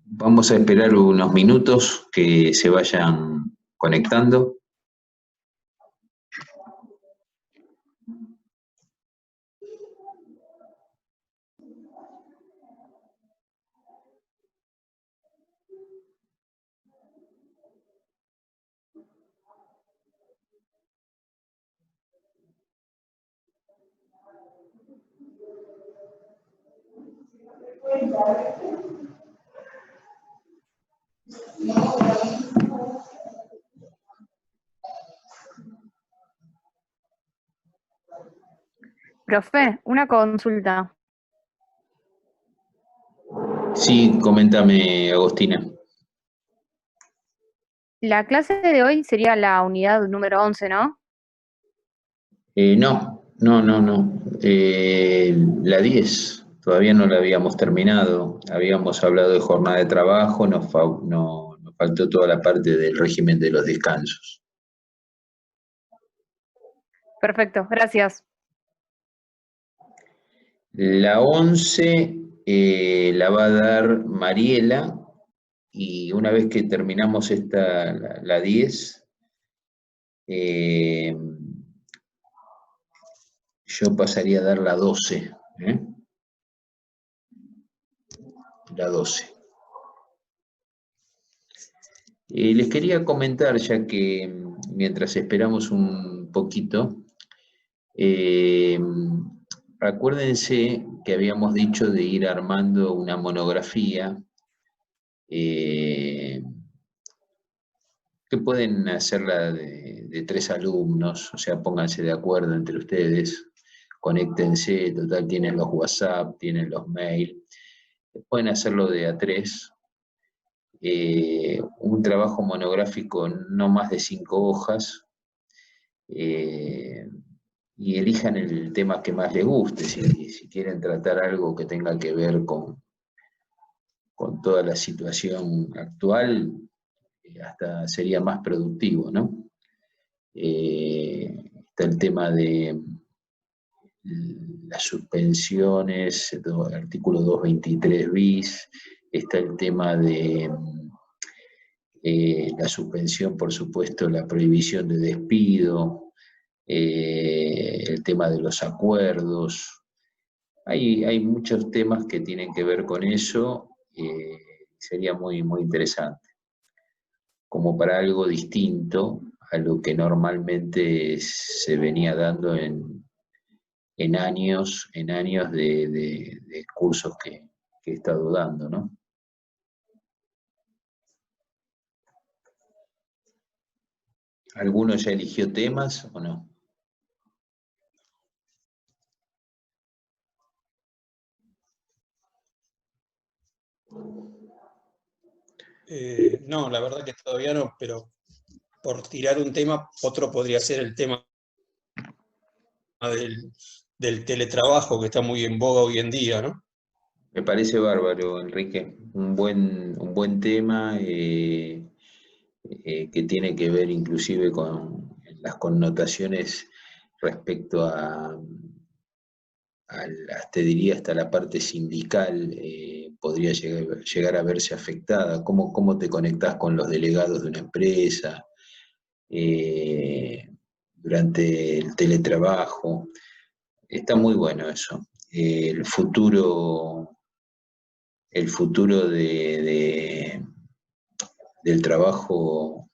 Vamos a esperar unos minutos que se vayan conectando. Profe, una consulta. Sí, coméntame, Agostina. La clase de hoy sería la unidad número 11, ¿no? No. La 10 todavía no la habíamos terminado. Habíamos hablado de jornada de trabajo, nos faltó toda la parte del régimen de los descansos. Perfecto, gracias. La 11 la va a dar Mariela, y una vez que terminamos la 10, yo pasaría a dar la 12. La 12. Les quería comentar, ya que mientras esperamos un poquito, acuérdense que habíamos dicho de ir armando una monografía que pueden hacerla de 3 alumnos, o sea, pónganse de acuerdo entre ustedes, conéctense, total tienen los WhatsApp, tienen los mails, pueden hacerlo de a 3. Un trabajo monográfico no más de 5 hojas, y elijan el tema que más les guste. Si quieren tratar algo que tenga que ver con toda la situación actual, hasta sería más productivo, ¿no? Está el tema de las suspensiones, el artículo 223 bis, está el tema de la suspensión, por supuesto, la prohibición de despido, el tema de los acuerdos. Hay muchos temas que tienen que ver con eso, sería muy, muy interesante, como para algo distinto a lo que normalmente se venía dando en años de cursos que he estado dando, ¿no? ¿Alguno ya eligió temas o no? No, la verdad que todavía no, pero por tirar un tema, otro podría ser el tema del teletrabajo, que está muy en boga hoy en día, ¿no? Me parece bárbaro, Enrique. Un buen tema que tiene que ver inclusive con las connotaciones respecto te diría hasta la parte sindical, podría llegar a verse afectada. ¿Cómo te conectás con los delegados de una empresa durante el teletrabajo? Está muy bueno eso. El futuro del trabajo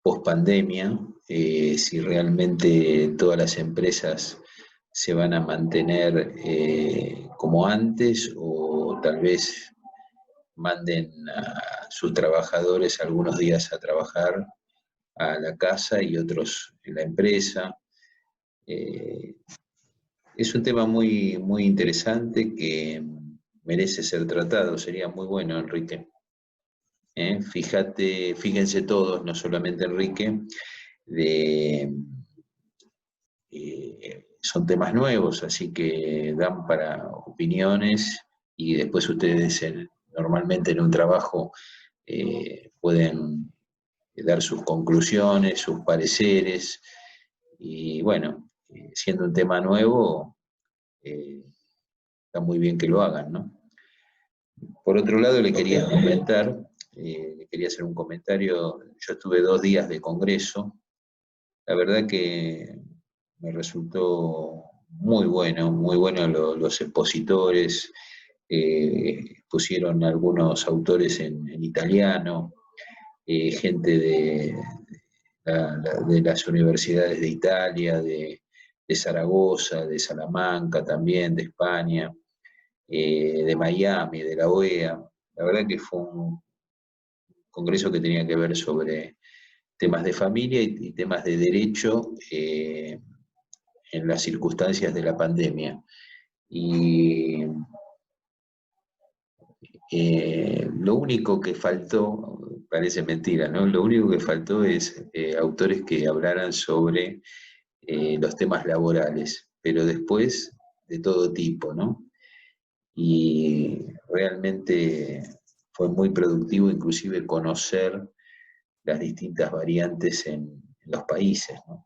post pandemia, si realmente todas las empresas se van a mantener como antes, o tal vez manden a sus trabajadores algunos días a trabajar a la casa y otros en la empresa. Es un tema muy, muy interesante que merece ser tratado. Sería muy bueno, Enrique. Fíjense todos, no solamente Enrique, son temas nuevos, así que dan para opiniones, y después ustedes normalmente en un trabajo pueden dar sus conclusiones, sus pareceres, y bueno, siendo un tema nuevo, está muy bien que lo hagan, ¿no? Por otro lado, le Ok. quería comentar, le quería hacer un comentario. Yo estuve 2 días de congreso. La verdad que me resultó muy bueno los expositores. Pusieron algunos autores en italiano, gente de las universidades de Italia, de Zaragoza, de Salamanca también, de España, de Miami, de la OEA. La verdad que fue un congreso que tenía que ver sobre temas de familia y temas de derecho en las circunstancias de la pandemia. Y lo único que faltó, parece mentira, ¿no? Lo único que faltó es autores que hablaran sobre los temas laborales, pero después de todo tipo, ¿no? Y realmente fue muy productivo inclusive conocer las distintas variantes en los países, ¿no?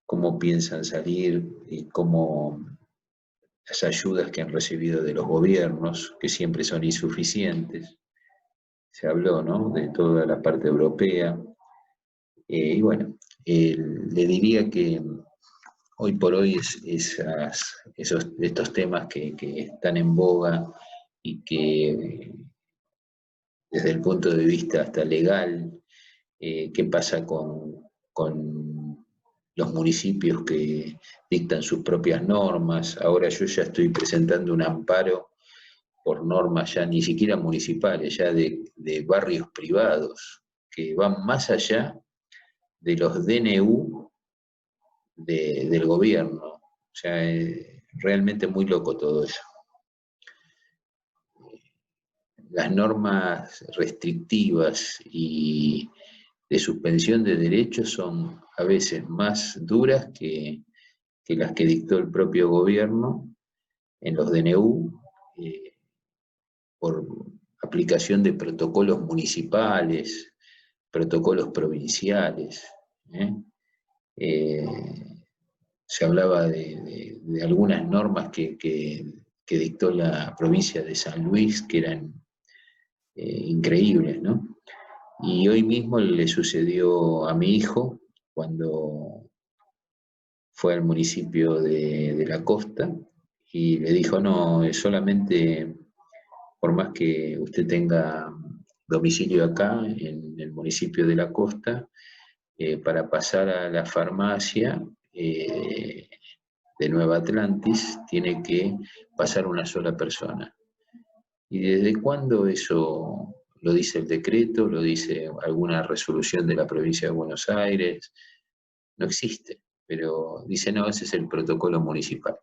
Cómo piensan salir y cómo las ayudas que han recibido de los gobiernos, que siempre son insuficientes. Se habló, ¿no?, de toda la parte europea. Y bueno, le diría que hoy por hoy estos temas que están en boga y que desde el punto de vista hasta legal, qué pasa con los municipios que dictan sus propias normas. Ahora yo ya estoy presentando un amparo por normas ya ni siquiera municipales, ya de barrios privados, que van más allá de los DNU del gobierno. O sea, realmente muy loco todo eso. Las normas restrictivas y de suspensión de derechos son a veces más duras que las que dictó el propio gobierno en los DNU, por aplicación de protocolos municipales, protocolos provinciales. ¿eh? Eh, Se hablaba de algunas normas que dictó la provincia de San Luis, que eran increíbles, ¿no? Y hoy mismo le sucedió a mi hijo cuando fue al municipio de la costa y le dijo, no, es solamente, por más que usted tenga domicilio acá en el municipio de la costa, para pasar a la farmacia de Nueva Atlantis tiene que pasar una sola persona. ¿Y desde cuándo eso lo dice el decreto, lo dice alguna resolución de la provincia de Buenos Aires? No existe, pero dice, no, ese es el protocolo municipal.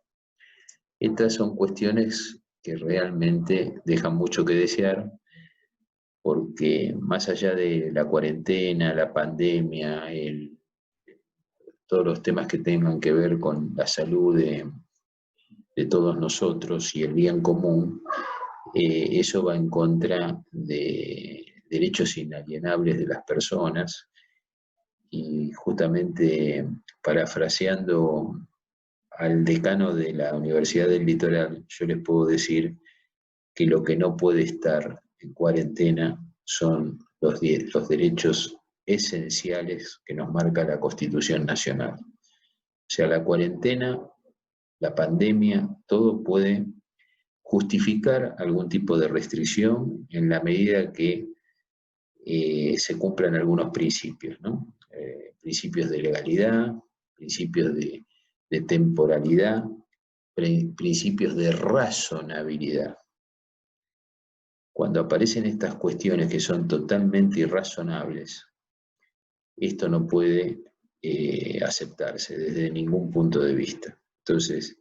Estas son cuestiones que realmente dejan mucho que desear, porque más allá de la cuarentena, la pandemia, todos los temas que tengan que ver con la salud de todos nosotros y el bien común, eso va en contra de derechos inalienables de las personas. Y justamente parafraseando al decano de la Universidad del Litoral, yo les puedo decir que lo que no puede estar en cuarentena son los derechos esenciales que nos marca la Constitución Nacional. O sea, la cuarentena, la pandemia, todo puede justificar algún tipo de restricción en la medida que se cumplan algunos principios, ¿no? Principios de legalidad, principios de temporalidad, principios de razonabilidad. Cuando aparecen estas cuestiones que son totalmente irrazonables, esto no puede aceptarse desde ningún punto de vista. Entonces,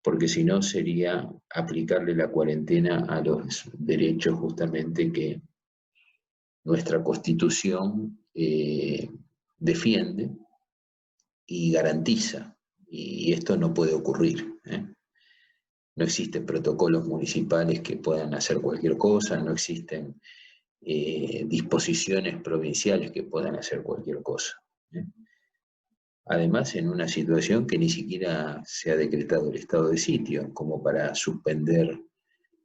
porque si no sería aplicarle la cuarentena a los derechos justamente que nuestra Constitución defiende y garantiza, y esto no puede ocurrir. No existen protocolos municipales que puedan hacer cualquier cosa, no existen disposiciones provinciales que puedan hacer cualquier cosa. Además, en una situación que ni siquiera se ha decretado el estado de sitio, como para suspender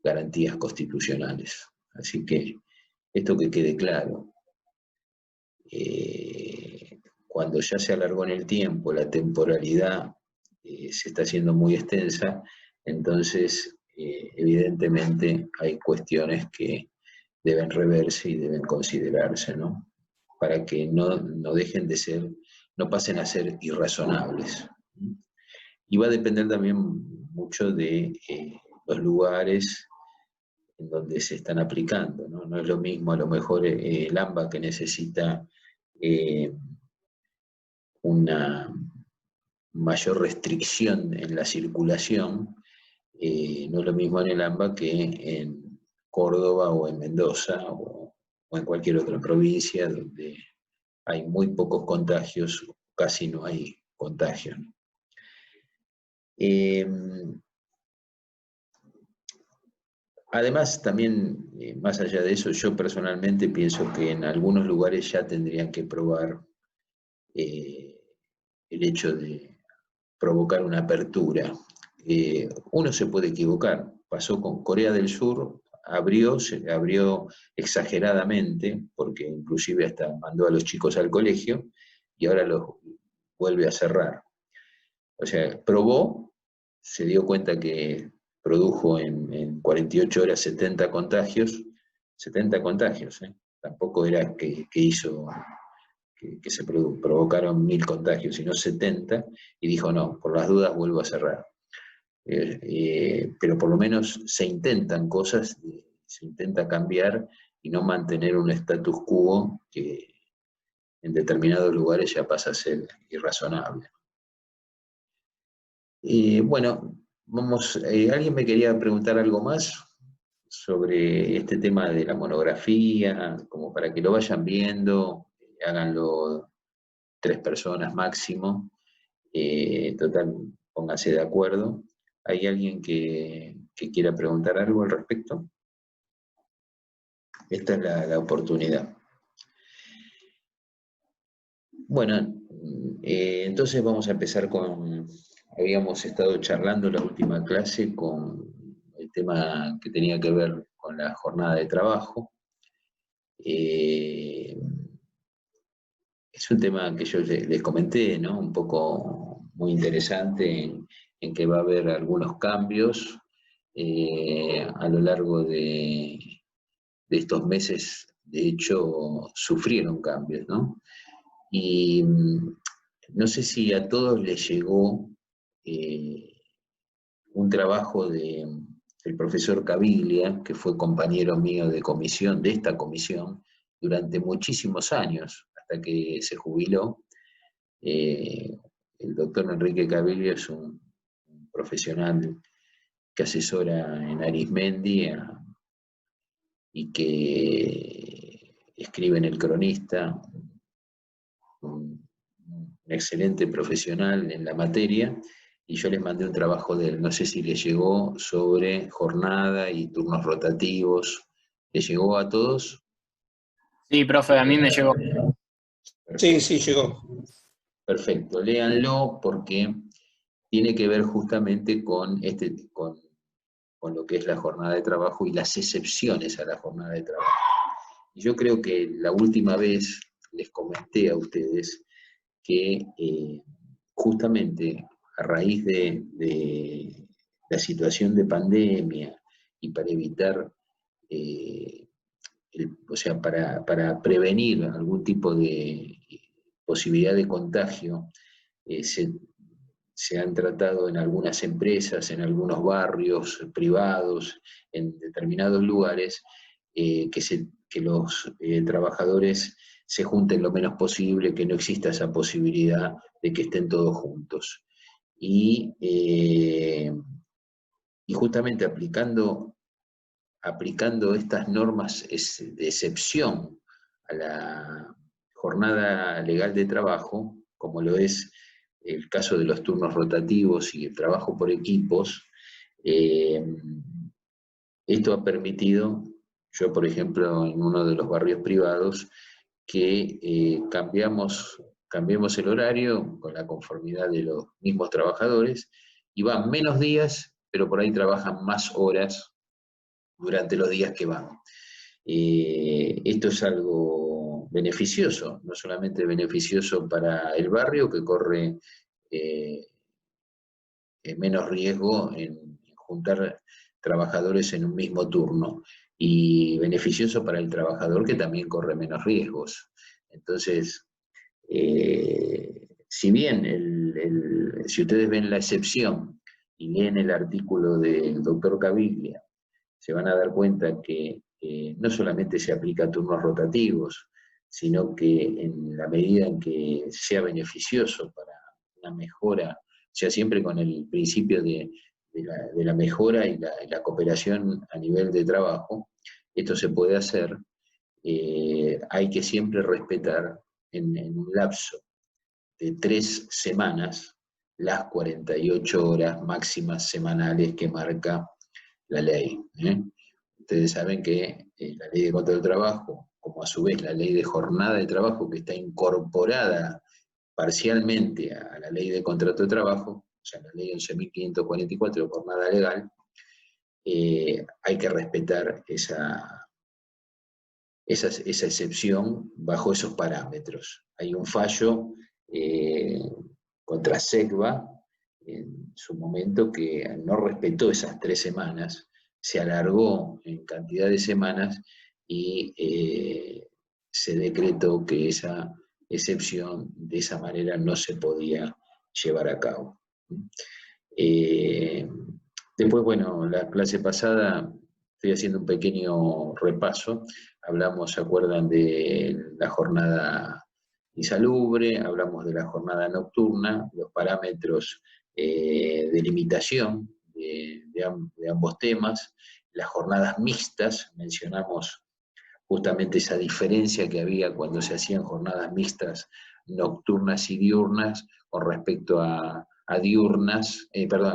garantías constitucionales. Así que esto que quede claro. Cuando ya se alargó en el tiempo, la temporalidad se está haciendo muy extensa, entonces evidentemente hay cuestiones que deben reverse y deben considerarse, ¿no? Para que no dejen de ser, no pasen a ser irrazonables. Y va a depender también mucho de los lugares en donde se están aplicando, ¿no? No es lo mismo a lo mejor el AMBA, que necesita una mayor restricción en la circulación, no es lo mismo en el AMBA que en Córdoba o en Mendoza o en cualquier otra provincia donde hay muy pocos contagios, casi no hay contagios. Además, también, más allá de eso, yo personalmente pienso que en algunos lugares ya tendrían que probar el hecho de provocar una apertura. Uno se puede equivocar. Pasó con Corea del Sur, se abrió exageradamente, porque inclusive hasta mandó a los chicos al colegio, y ahora los vuelve a cerrar. O sea, probó, se dio cuenta que produjo en 48 horas 70 contagios, tampoco era que hizo, que se provocaron 1000 contagios, sino 70, y dijo no, por las dudas vuelvo a cerrar. Pero por lo menos se intentan cosas, se intenta cambiar y no mantener un status quo que en determinados lugares ya pasa a ser irrazonable. Bueno, ¿alguien me quería preguntar algo más sobre este tema de la monografía, como para que lo vayan viendo, háganlo 3 personas máximo, total, pónganse de acuerdo? ¿Hay alguien que quiera preguntar algo al respecto? Esta es la oportunidad. Bueno, entonces vamos a empezar con... Habíamos estado charlando la última clase con el tema que tenía que ver con la jornada de trabajo. Es un tema que yo les comenté, ¿no? Un poco muy interesante en que va a haber algunos cambios a lo largo de estos meses. De hecho, sufrieron cambios, ¿no? Y no sé si a todos les llegó un trabajo del profesor Caviglia, que fue compañero mío de comisión, de esta comisión, durante muchísimos años, hasta que se jubiló. El doctor Enrique Caviglia es un profesional que asesora en Arismendi y que escribe en El Cronista, un excelente profesional en la materia, y yo les mandé un trabajo de él, no sé si les llegó, sobre jornada y turnos rotativos. ¿Les llegó a todos? Sí, profe, a mí me llegó. Sí, sí, llegó. Perfecto, léanlo porque tiene que ver justamente con lo que es la jornada de trabajo y las excepciones a la jornada de trabajo. Y yo creo que la última vez les comenté a ustedes que justamente a raíz de la situación de pandemia y para evitar, o sea, para prevenir algún tipo de posibilidad de contagio, se han tratado en algunas empresas, en algunos barrios privados, en determinados lugares, que los trabajadores se junten lo menos posible, que no exista esa posibilidad de que estén todos juntos. Y justamente aplicando estas normas de excepción a la jornada legal de trabajo, como lo es el caso de los turnos rotativos y el trabajo por equipos, esto ha permitido, yo por ejemplo en uno de los barrios privados, que cambiemos el horario con la conformidad de los mismos trabajadores, y van menos días, pero por ahí trabajan más horas durante los días que van. Esto es algo beneficioso, no solamente beneficioso para el barrio, que corre menos riesgo en juntar trabajadores en un mismo turno, y beneficioso para el trabajador, que también corre menos riesgos. Entonces, si bien si ustedes ven la excepción y leen el artículo del doctor Caviglia, se van a dar cuenta que no solamente se aplica a turnos rotativos, sino que en la medida en que sea beneficioso para una mejora, o sea, siempre con el principio de la mejora y la cooperación a nivel de trabajo, esto se puede hacer. Hay que siempre respetar en un lapso de 3 semanas las 48 horas máximas semanales que marca la ley. Ustedes saben que la ley de contrato de trabajo, como a su vez la ley de jornada de trabajo, que está incorporada parcialmente a la ley de contrato de trabajo, o sea, la ley 11.544 de jornada legal, hay que respetar esa excepción bajo esos parámetros. Hay un fallo contra SECBA en su momento que no respetó esas 3 semanas, se alargó en cantidad de semanas y se decretó que esa excepción de esa manera no se podía llevar a cabo. Después, bueno, la clase pasada estoy haciendo un pequeño repaso. Hablamos, ¿se acuerdan de la jornada insalubre? Hablamos de la jornada nocturna, los parámetros de limitación de ambos temas, las jornadas mixtas, mencionamos justamente esa diferencia que había cuando se hacían jornadas mixtas nocturnas y diurnas con respecto a diurnas,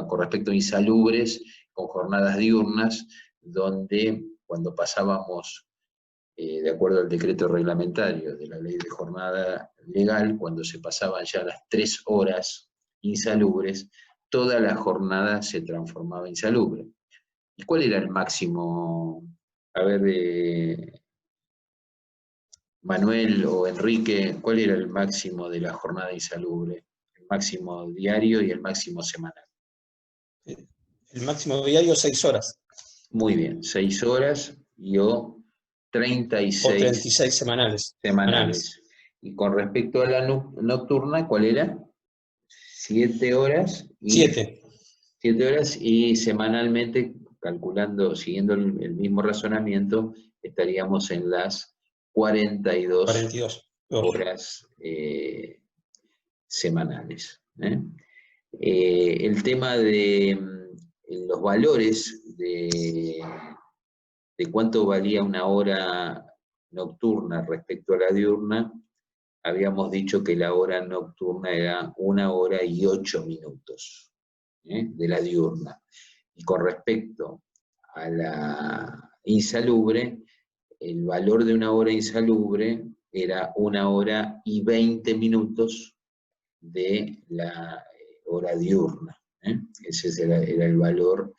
con respecto a insalubres, con jornadas diurnas, donde cuando pasábamos, de acuerdo al decreto reglamentario de la ley de jornada legal, cuando se pasaban ya las 3 horas insalubres, toda la jornada se transformaba en insalubre. ¿Y cuál era el máximo? A ver, Manuel o Enrique, ¿cuál era el máximo de la jornada insalubre? El máximo diario y el máximo semanal. El máximo diario 6 horas. Muy bien, 6 horas o 36, o 36 semanales. Y con respecto a la nocturna, ¿cuál era? 7 horas. 7. 7 horas y semanalmente, calculando, siguiendo el mismo razonamiento, estaríamos en las 42 horas semanales. El tema de los valores de cuánto valía una hora nocturna respecto a la diurna, habíamos dicho que la hora nocturna era 1 hora y 8 minutos de la diurna. Y con respecto a la insalubre, el valor de una hora insalubre era 1 hora y 20 minutos de la hora diurna. Ese era el valor,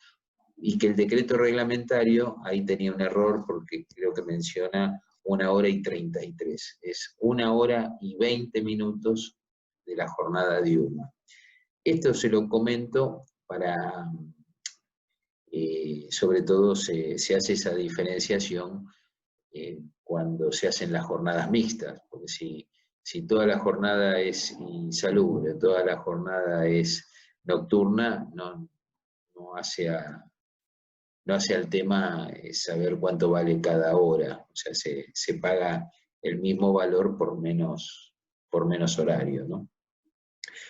y que el decreto reglamentario ahí tenía un error porque creo que menciona 1 hora y 33. Es 1 hora y 20 minutos de la jornada diurna. Esto se lo comento para, sobre todo se hace esa diferenciación cuando se hacen las jornadas mixtas, porque si toda la jornada es insalubre, toda la jornada es nocturna, no hace al tema saber cuánto vale cada hora, o sea, se paga el mismo valor por menos horario, ¿no?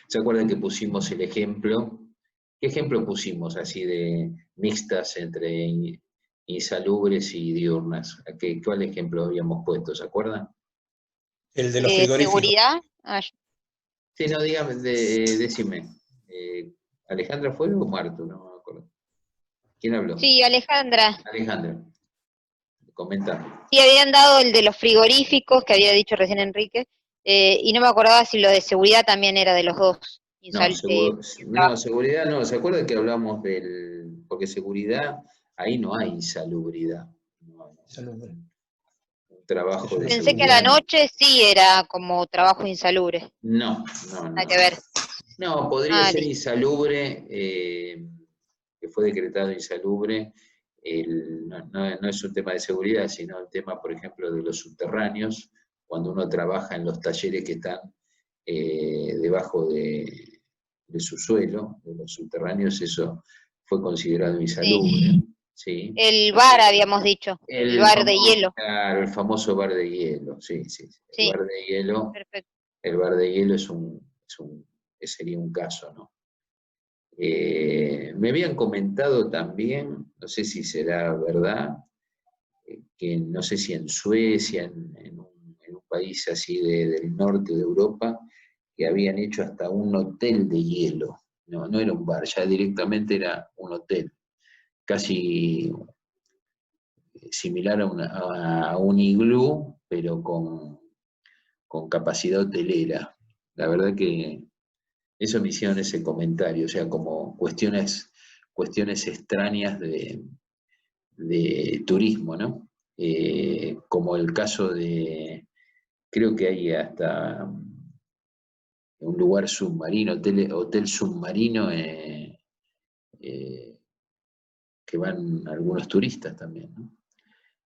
¿Se acuerdan que pusimos el ejemplo? ¿Qué ejemplo pusimos así de mixtas entre insalubres y diurnas? ¿Cuál ejemplo habíamos puesto? ¿Se acuerdan? El de los frigoríficos. ¿Seguridad? Sí, no, dígame, decime. ¿Alejandra fue o Martu? No me acuerdo. ¿Quién habló? Sí, Alejandra. Alejandra. Comenta. Sí, habían dado el de los frigoríficos, que había dicho recién Enrique, y no me acordaba si lo de seguridad también era de los dos. No, seguridad no. ¿Se acuerda que hablamos porque seguridad ahí no hay insalubridad. No, Insalubre. un trabajo de Pensé que a la seguridad. noche sí era como trabajo insalubre. No, no, Nada no. que ver. No, podría ser Listo. insalubre, que fue decretado insalubre. No es un tema de seguridad, sino el tema, por ejemplo, de los subterráneos, cuando uno trabaja en los talleres que están debajo de su suelo, de los subterráneos, eso fue considerado insalubre. ¿Sí? El bar, habíamos dicho. El bar de hielo. Claro, el famoso bar de hielo, sí. Sí. El bar de hielo, Perfecto. el bar de hielo sería un caso, ¿no? Me habían comentado también, no sé si será verdad, que no sé si en Suecia, en un país así del norte de Europa, que habían hecho hasta un hotel de hielo. No era un bar, ya directamente era un hotel, casi similar a un iglú, pero con capacidad hotelera. La verdad que eso me hicieron ese comentario, o sea, como cuestiones extrañas de turismo, ¿no? Como el caso de, creo que hay hasta un lugar submarino, hotel submarino, que van algunos turistas también, ¿no?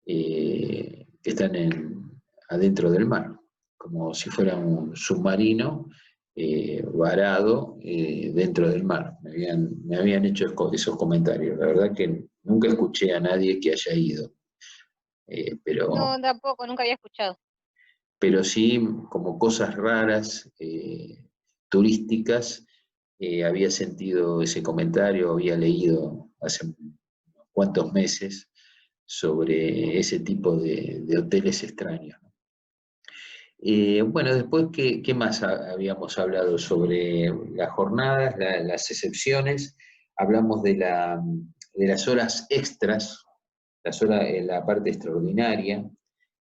Que están adentro del mar, como si fuera un submarino varado dentro del mar. Me habían hecho esos comentarios. La verdad que nunca escuché a nadie que haya ido, No, tampoco, nunca había escuchado. pero sí como cosas raras, turísticas. Había sentido ese comentario, había leído hace unos cuantos meses sobre ese tipo de hoteles extraños. Bueno, después, ¿qué más habíamos hablado sobre las jornadas, las excepciones? Hablamos de las horas extras, la parte extraordinaria.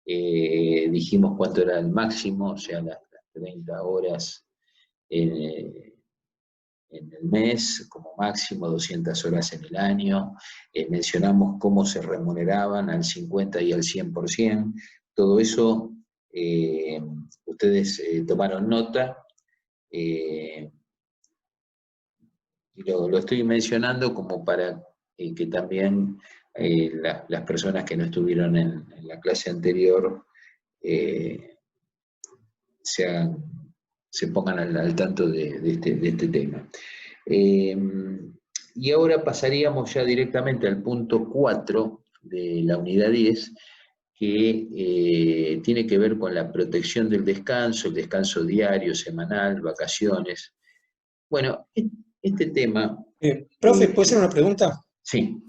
Dijimos cuánto era el máximo, o sea, las 30 horas en el mes, como máximo 200 horas en el año. Mencionamos cómo se remuneraban al 50 y al 100%. Todo eso ustedes tomaron nota. Y lo estoy mencionando como para que también las personas que no estuvieron en la clase anterior se pongan al tanto de este tema. Y ahora pasaríamos ya directamente al punto 4 de la unidad 10, que tiene que ver con la protección del descanso, el descanso diario, semanal, vacaciones. Bueno, este tema... Profe, ¿puede ser una pregunta? Sí.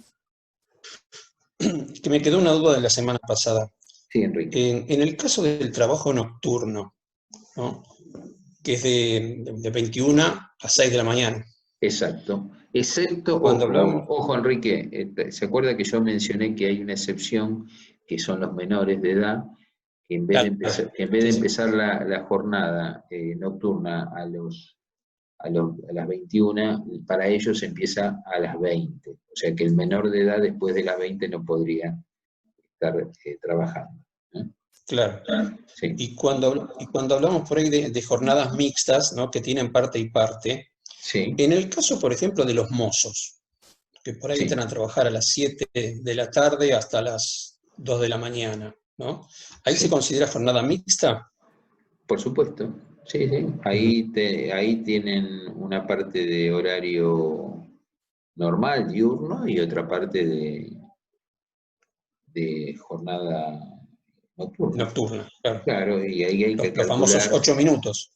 Que me quedó una duda de la semana pasada. Sí, Enrique. En el caso del trabajo nocturno, ¿no? Que es de 21 a 6 de la mañana. Exacto. Excepto, Cuando hablamos... ojo Enrique, ¿se acuerda que yo mencioné que hay una excepción, que son los menores de edad, que en vez de empezar la jornada nocturna a las 21, para ellos empieza a las 20. O sea que el menor de edad después de las 20 no podría estar trabajando. Claro. Sí. Y cuando hablamos por ahí de jornadas mixtas, ¿no? Que tienen parte y parte, Sí. en el caso, por ejemplo, de los mozos, que por ahí Sí. entran a trabajar a las 7 de la tarde hasta las 2 de la mañana, ¿no? ¿Ahí Sí. se considera jornada mixta? Por supuesto, sí. Ahí tienen una parte de horario normal, diurno, y otra parte de jornada nocturna. Nocturna, claro. Claro, y ahí hay que Los famosos calcular, 8 minutos.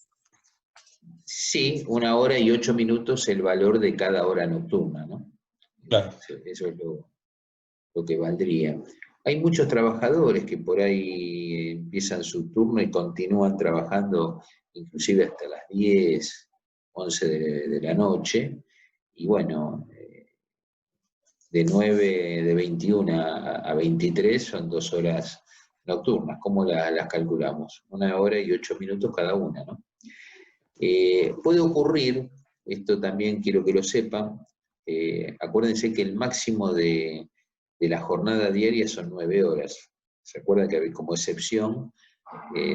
sí, 1 hora y 8 minutos el valor de cada hora nocturna, ¿no? Claro. Eso es lo que valdría. Hay muchos trabajadores que por ahí empiezan su turno y continúan trabajando inclusive hasta las 10, 11 de la noche, y bueno, de 21 a 23 son 2 horas nocturnas. ¿Cómo las calculamos? 1 hora y 8 minutos cada una, ¿no? Puede ocurrir, esto también quiero que lo sepan, acuérdense que el máximo de de la jornada diaria son 9 horas. ¿Se acuerdan que como excepción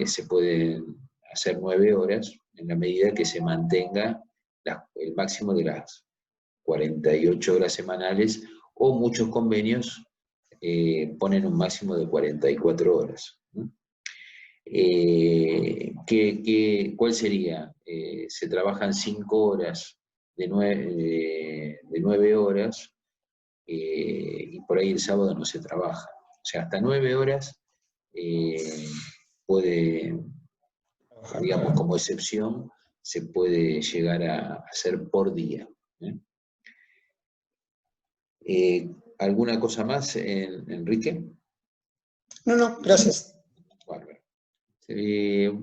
se pueden hacer 9 horas en la medida que se mantenga el máximo de las 48 horas semanales, o muchos convenios ponen un máximo de 44 horas. ¿Cuál sería? Se trabajan 5 horas de 9 horas, y por ahí el sábado no se trabaja. O sea, hasta 9 horas puede, digamos, como excepción, se puede llegar a hacer por día. ¿Alguna cosa más, Enrique? No, gracias. Bárbaro.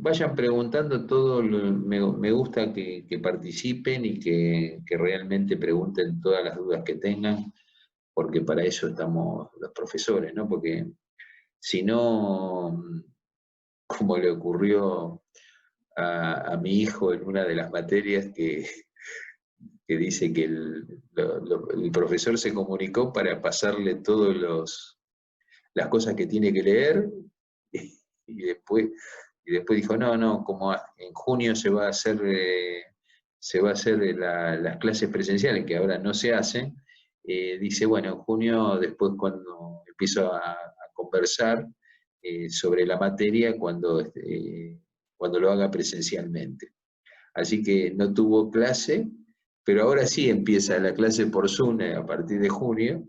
Vayan preguntando todo, me gusta que participen y que realmente pregunten todas las dudas que tengan, porque para eso estamos los profesores, ¿no? Porque si no, como le ocurrió a mi hijo en una de las materias que dice que el profesor se comunicó para pasarle todas las cosas que tiene que leer, y después dijo, no, como en junio se va a hacer las clases presenciales, que ahora no se hacen, dice, bueno, en junio, después cuando empiezo a conversar sobre la materia, cuando lo haga presencialmente. Así que no tuvo clase, pero ahora sí empieza la clase por Zoom a partir de junio,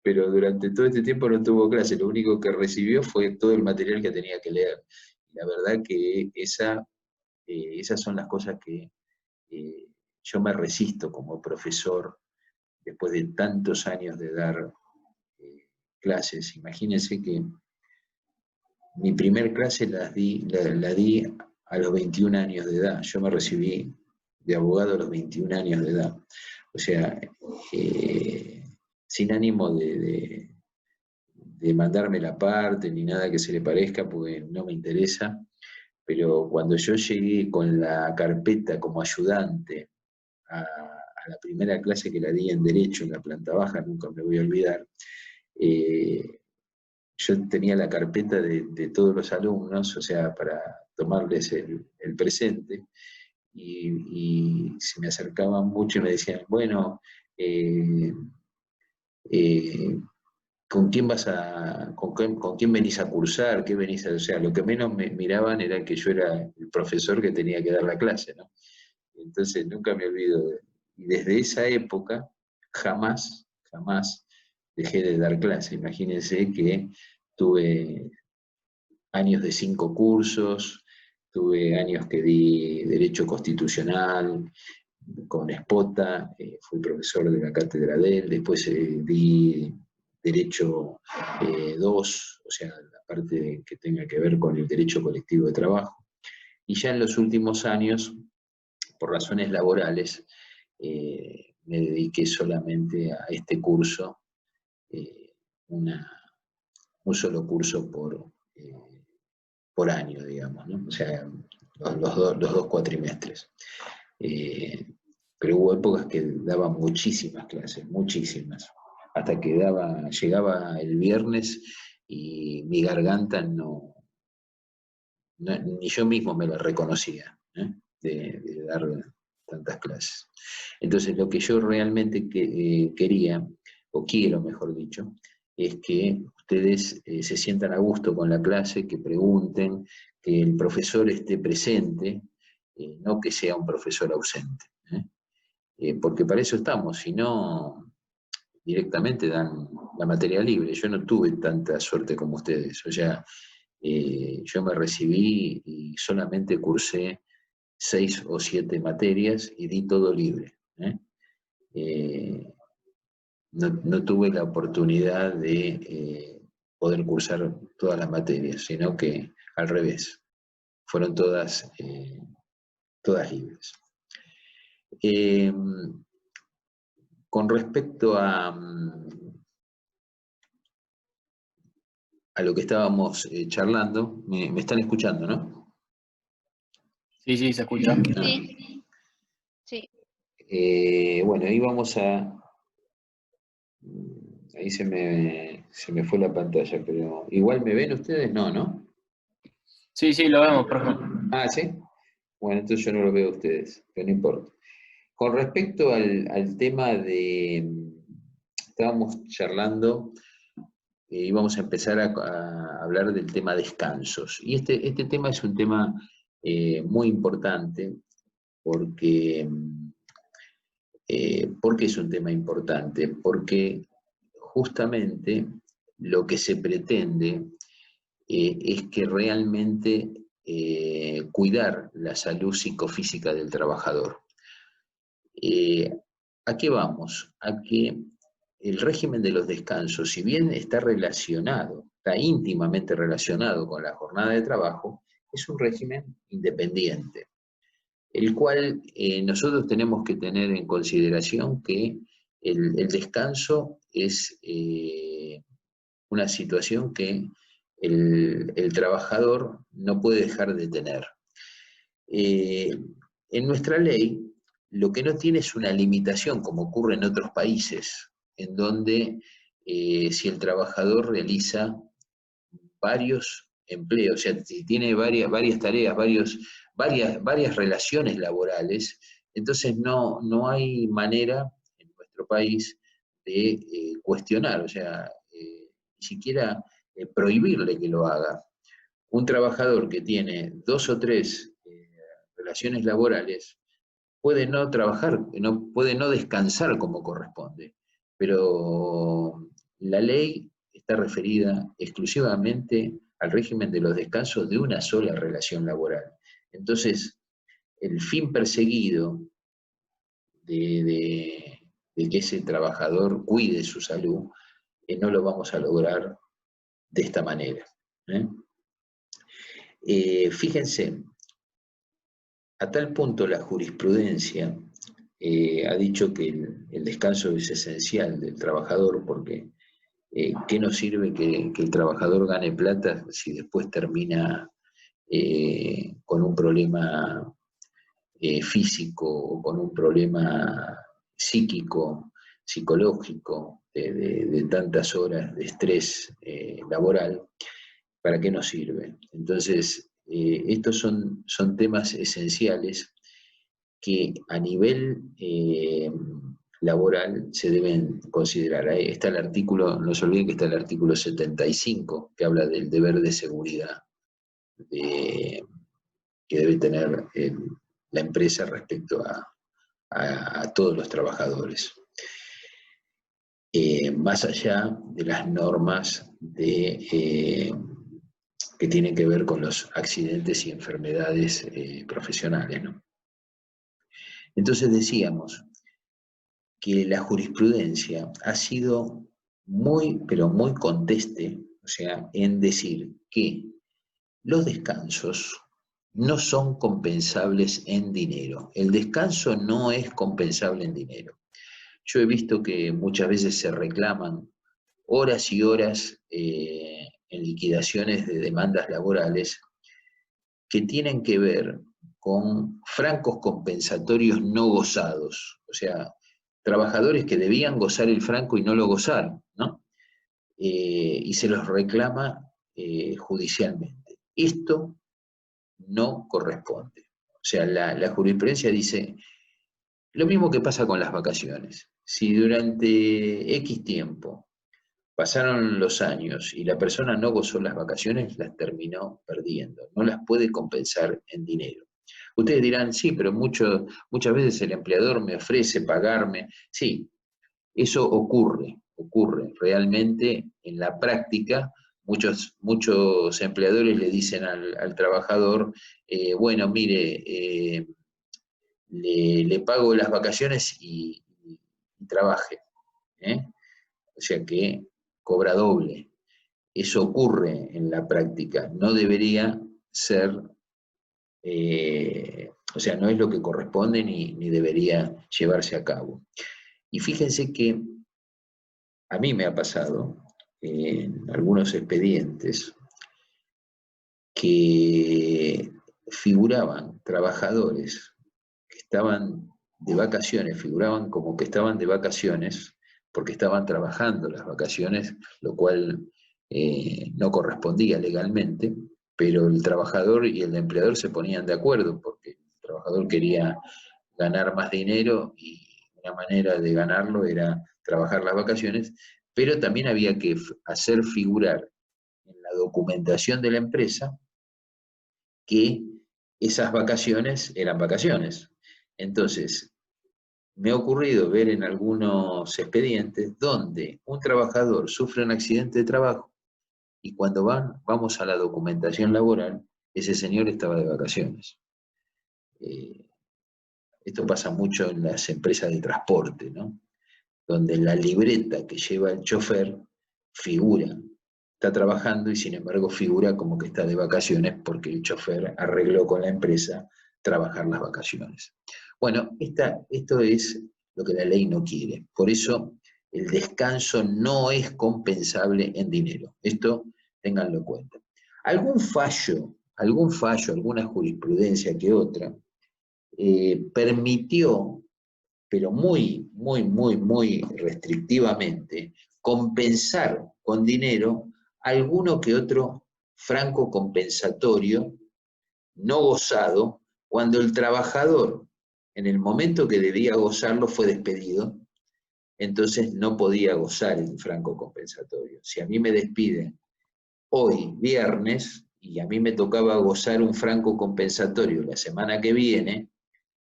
pero durante todo este tiempo no tuvo clase, lo único que recibió fue todo el material que tenía que leer. La verdad que esas son las cosas que yo me resisto como profesor después de tantos años de dar clases. Imagínense que mi primer clase la di a los 21 años de edad. Yo me recibí de abogado a los 21 años de edad. O sea, sin ánimo de mandarme la parte ni nada que se le parezca, porque no me interesa, pero cuando yo llegué con la carpeta como ayudante a la primera clase que la di en Derecho en la planta baja, nunca me voy a olvidar, yo tenía la carpeta de todos los alumnos, o sea, para tomarles el presente, y se me acercaban mucho y me decían, bueno, ¿con quién con quién venís a cursar? ¿Qué venís a...? O sea, lo que menos me miraban era que yo era el profesor que tenía que dar la clase, ¿no? Entonces nunca me olvido. Y desde esa época, jamás dejé de dar clase. Imagínense que tuve años de 5 cursos, tuve años que di Derecho Constitucional con Espota, fui profesor de la cátedra de él, después di Derecho 2, o sea, la parte que tenga que ver con el derecho colectivo de trabajo. Y ya en los últimos años, por razones laborales, me dediqué solamente a este curso, un solo curso por año, digamos, ¿no? O sea, los dos cuatrimestres. Pero hubo épocas que daba muchísimas clases, muchísimas, hasta que llegaba el viernes y mi garganta ni yo mismo me la reconocía, de dar tantas clases. Entonces lo que yo realmente quería, o quiero mejor dicho, es que ustedes se sientan a gusto con la clase, que pregunten, que el profesor esté presente, no que sea un profesor ausente. Porque para eso estamos, si no, directamente dan la materia libre. Yo no tuve tanta suerte como ustedes, o sea, yo me recibí y solamente cursé 6 o 7 materias y di todo libre. No tuve la oportunidad de poder cursar todas las materias, sino que al revés, fueron todas libres. Con respecto a lo que estábamos charlando, me están escuchando, ¿no? Sí, se escucha. Sí. Bueno, ahí vamos a Ahí se me fue la pantalla, pero igual me ven ustedes, no, ¿no? Sí, sí, lo vemos, profe. Ah, ¿sí? Bueno, entonces yo no lo veo a ustedes, pero no importa. Con respecto al tema estábamos charlando, íbamos a empezar a hablar del tema descansos. Y este tema es un tema muy importante porque, ¿por qué es un tema importante? Porque justamente lo que se pretende es que realmente cuidar la salud psicofísica del trabajador. ¿A qué vamos? A que el régimen de los descansos, si bien está relacionado, está íntimamente relacionado con la jornada de trabajo, es un régimen independiente, el cual nosotros tenemos que tener en consideración que el descanso es una situación que el trabajador no puede dejar de tener. En nuestra ley, lo que no tiene es una limitación, como ocurre en otros países, en donde si el trabajador realiza varios empleos, o sea, si tiene varias tareas, varias relaciones laborales, entonces no hay manera en nuestro país de cuestionar, o sea, ni siquiera prohibirle que lo haga. Un trabajador que tiene 2 o 3 relaciones laborales puede no trabajar, puede no descansar como corresponde, pero la ley está referida exclusivamente al régimen de los descansos de una sola relación laboral. Entonces, el fin perseguido de que ese trabajador cuide su salud, no lo vamos a lograr de esta manera. Fíjense, a tal punto la jurisprudencia ha dicho que el descanso es esencial del trabajador porque ¿qué nos sirve que el trabajador gane plata si después termina con un problema físico o con un problema psíquico, psicológico, de tantas horas de estrés laboral? ¿Para qué nos sirve? Entonces, estos son temas esenciales que a nivel laboral se deben considerar. Ahí está el artículo, no se olviden que está el artículo 75, que habla del deber de seguridad que debe tener la empresa respecto a todos los trabajadores. Más allá de las normas que tienen que ver con los accidentes y enfermedades profesionales, ¿no? Entonces decíamos que la jurisprudencia ha sido muy, pero muy conteste, o sea, en decir que los descansos no son compensables en dinero. El descanso no es compensable en dinero. Yo he visto que muchas veces se reclaman horas y horas en liquidaciones de demandas laborales que tienen que ver con francos compensatorios no gozados, o sea, trabajadores que debían gozar el franco y no lo gozaron, ¿no? Y se los reclama judicialmente. Esto no corresponde. O sea, la jurisprudencia dice lo mismo que pasa con las vacaciones. Si durante X tiempo pasaron los años y la persona no gozó las vacaciones, las terminó perdiendo, no las puede compensar en dinero. Ustedes dirán, sí, pero muchas veces el empleador me ofrece pagarme. Sí, eso ocurre realmente en la práctica. Muchos empleadores le dicen al trabajador, bueno, mire, le pago las vacaciones y trabaje. O sea que cobra doble. Eso ocurre en la práctica. No debería ser, o sea, no es lo que corresponde ni debería llevarse a cabo. Y fíjense que a mí me ha pasado en algunos expedientes que figuraban trabajadores que estaban de vacaciones, figuraban como que estaban de vacaciones porque estaban trabajando las vacaciones, lo cual no correspondía legalmente, pero el trabajador y el empleador se ponían de acuerdo, porque el trabajador quería ganar más dinero y una manera de ganarlo era trabajar las vacaciones, pero también había que hacer figurar en la documentación de la empresa que esas vacaciones eran vacaciones. Entonces, me ha ocurrido ver en algunos expedientes donde un trabajador sufre un accidente de trabajo y cuando vamos a la documentación laboral, ese señor estaba de vacaciones. Esto pasa mucho en las empresas de transporte, ¿no? Donde la libreta que lleva el chofer figura, está trabajando y sin embargo figura como que está de vacaciones porque el chofer arregló con la empresa trabajar las vacaciones. Bueno, esto es lo que la ley no quiere. Por eso el descanso no es compensable en dinero. Esto ténganlo en cuenta. Algún fallo, alguna jurisprudencia que otra, permitió, pero muy restrictivamente, compensar con dinero alguno que otro franco compensatorio no gozado cuando el trabajador, en el momento que debía gozarlo, fue despedido, entonces no podía gozar el franco compensatorio. Si a mí me despiden hoy, viernes, y a mí me tocaba gozar un franco compensatorio la semana que viene,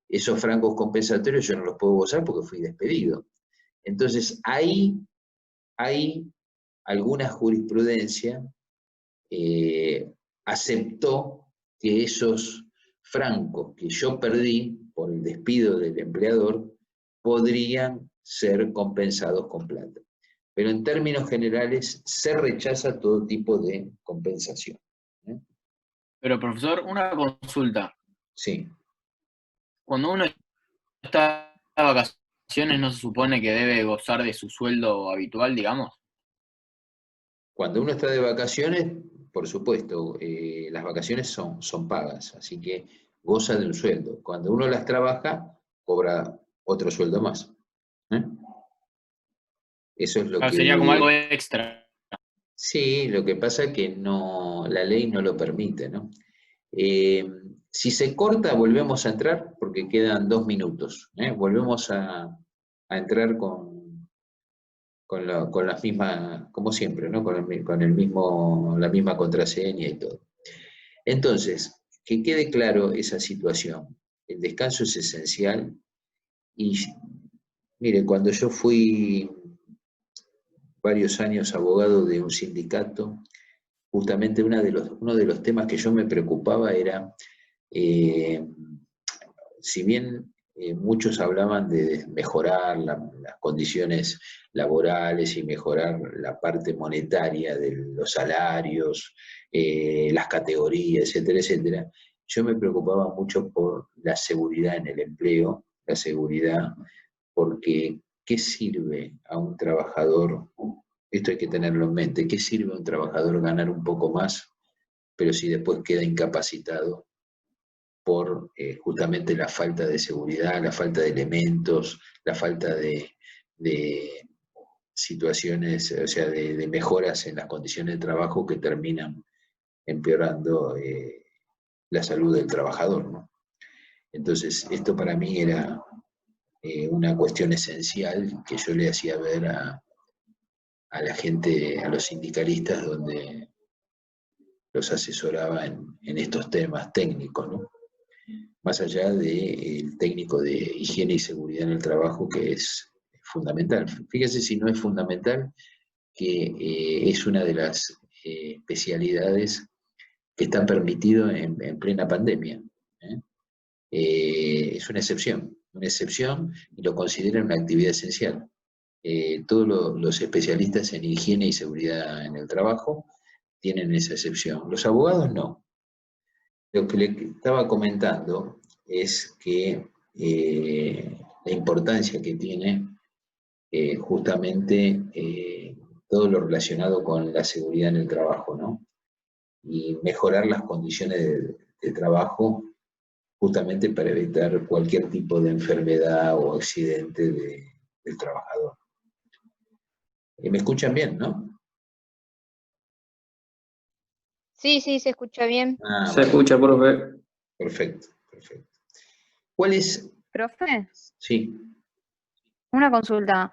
esos francos compensatorios yo no los puedo gozar porque fui despedido. Entonces, ahí hay alguna jurisprudencia aceptó que esos francos que yo perdí por el despido del empleador podrían ser compensados con plata. Pero en términos generales se rechaza todo tipo de compensación. Pero profesor, una consulta. Sí. Cuando uno está de vacaciones, ¿no se supone que debe gozar de su sueldo habitual, digamos? Cuando uno está de vacaciones, por supuesto, las vacaciones son pagas, así que goza de un sueldo. Cuando uno las trabaja, cobra otro sueldo más. Eso es lo Claro, que... sería como algo extra. Sí, lo que pasa es que no, la ley no lo permite, ¿no? Si se corta, volvemos a entrar, porque quedan 2 minutos. Volvemos a entrar con las mismas, como siempre, ¿no? La misma contraseña y todo. Entonces, que quede claro esa situación. El descanso es esencial y, mire, cuando yo fui varios años abogado de un sindicato, justamente uno de los temas que yo me preocupaba era, si bien muchos hablaban de mejorar las condiciones laborales y mejorar la parte monetaria de los salarios, las categorías, etcétera, etcétera, yo me preocupaba mucho por la seguridad en el empleo, la seguridad, porque ¿qué sirve a un trabajador? Esto hay que tenerlo en mente. ¿Qué sirve a un trabajador ganar un poco más, pero si después queda incapacitado por justamente la falta de seguridad, la falta de elementos, la falta de situaciones, o sea, de mejoras en las condiciones de trabajo que terminan empeorando la salud del trabajador, ¿no? Entonces, esto para mí era una cuestión esencial que yo le hacía ver a la gente, a los sindicalistas, donde los asesoraba en estos temas técnicos, ¿no? Más allá del técnico de higiene y seguridad en el trabajo, que es fundamental. Fíjese si no es fundamental, que es una de las especialidades que está permitido en plena pandemia. Es una excepción y lo consideran una actividad esencial. Todos los especialistas en higiene y seguridad en el trabajo tienen esa excepción. Los abogados no. Lo que le estaba comentando es que la importancia que tiene justamente todo lo relacionado con la seguridad en el trabajo, ¿no? Y mejorar las condiciones de trabajo justamente para evitar cualquier tipo de enfermedad o accidente del trabajador. ¿Me escuchan bien, no? Sí, sí, se escucha bien. Ah, Se bueno, escucha, profe. perfecto, perfecto. ¿Cuál es? Profe, Sí, una consulta.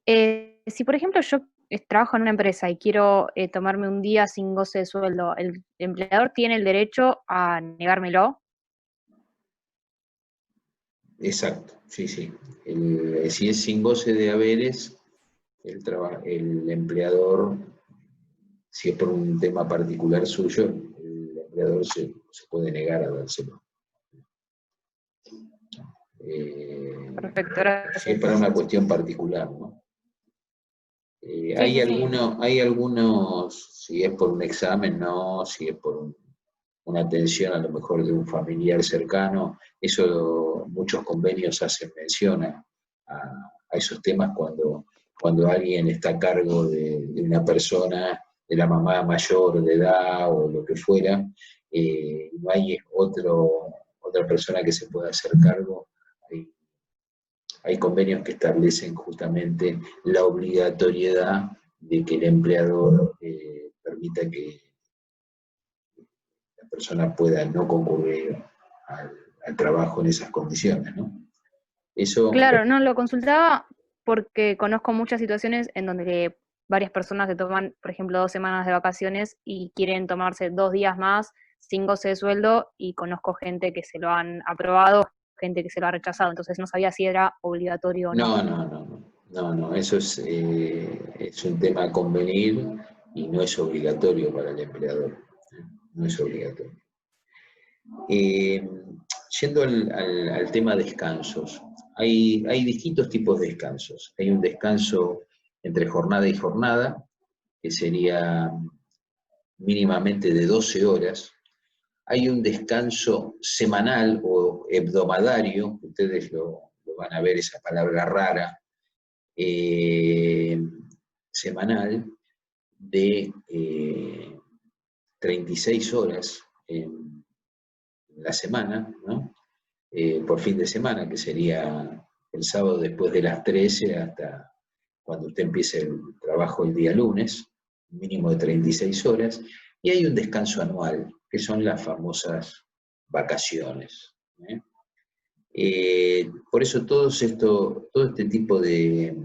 Si, por ejemplo, yo trabajo en una empresa y quiero tomarme un día sin goce de sueldo, ¿el empleador tiene el derecho a negármelo? exacto, sí, sí. Si es sin goce de haberes, el empleador, si es por un tema particular suyo, el empleador se puede negar a dárselo. Perfecto, Si es gracias. para una cuestión particular, ¿no? Sí, Hay sí, sí. algunos, si es por un examen, no, si es por una atención a lo mejor de un familiar cercano, eso muchos convenios hacen mención a esos temas cuando alguien está a cargo de una persona, de la mamá mayor de edad o lo que fuera, no hay otra persona que se pueda hacer cargo. Hay convenios que establecen justamente la obligatoriedad de que el empleador permita que la persona pueda no concurrir al trabajo en esas condiciones, ¿no? Eso, Claro, no, lo consultaba porque conozco muchas situaciones en donde varias personas se toman, por ejemplo, 2 semanas de vacaciones y quieren tomarse 2 días más sin goce de sueldo y conozco gente que se lo han aprobado, gente que se lo ha rechazado, entonces no sabía si era obligatorio o no. no, eso es un tema a convenir y no es obligatorio para el empleador, no es obligatorio. Yendo al tema descansos, hay distintos tipos de descansos. Hay un descanso entre jornada y jornada, que sería mínimamente de 12 horas. Hay un descanso semanal o hebdomadario, ustedes lo van a ver, esa palabra rara, semanal, de 36 horas en la semana, ¿no? Por fin de semana, que sería el sábado después de las 13 hasta cuando usted empiece el trabajo el día lunes, mínimo de 36 horas, y hay un descanso anual, que son las famosas vacaciones. Por eso todo este tipo de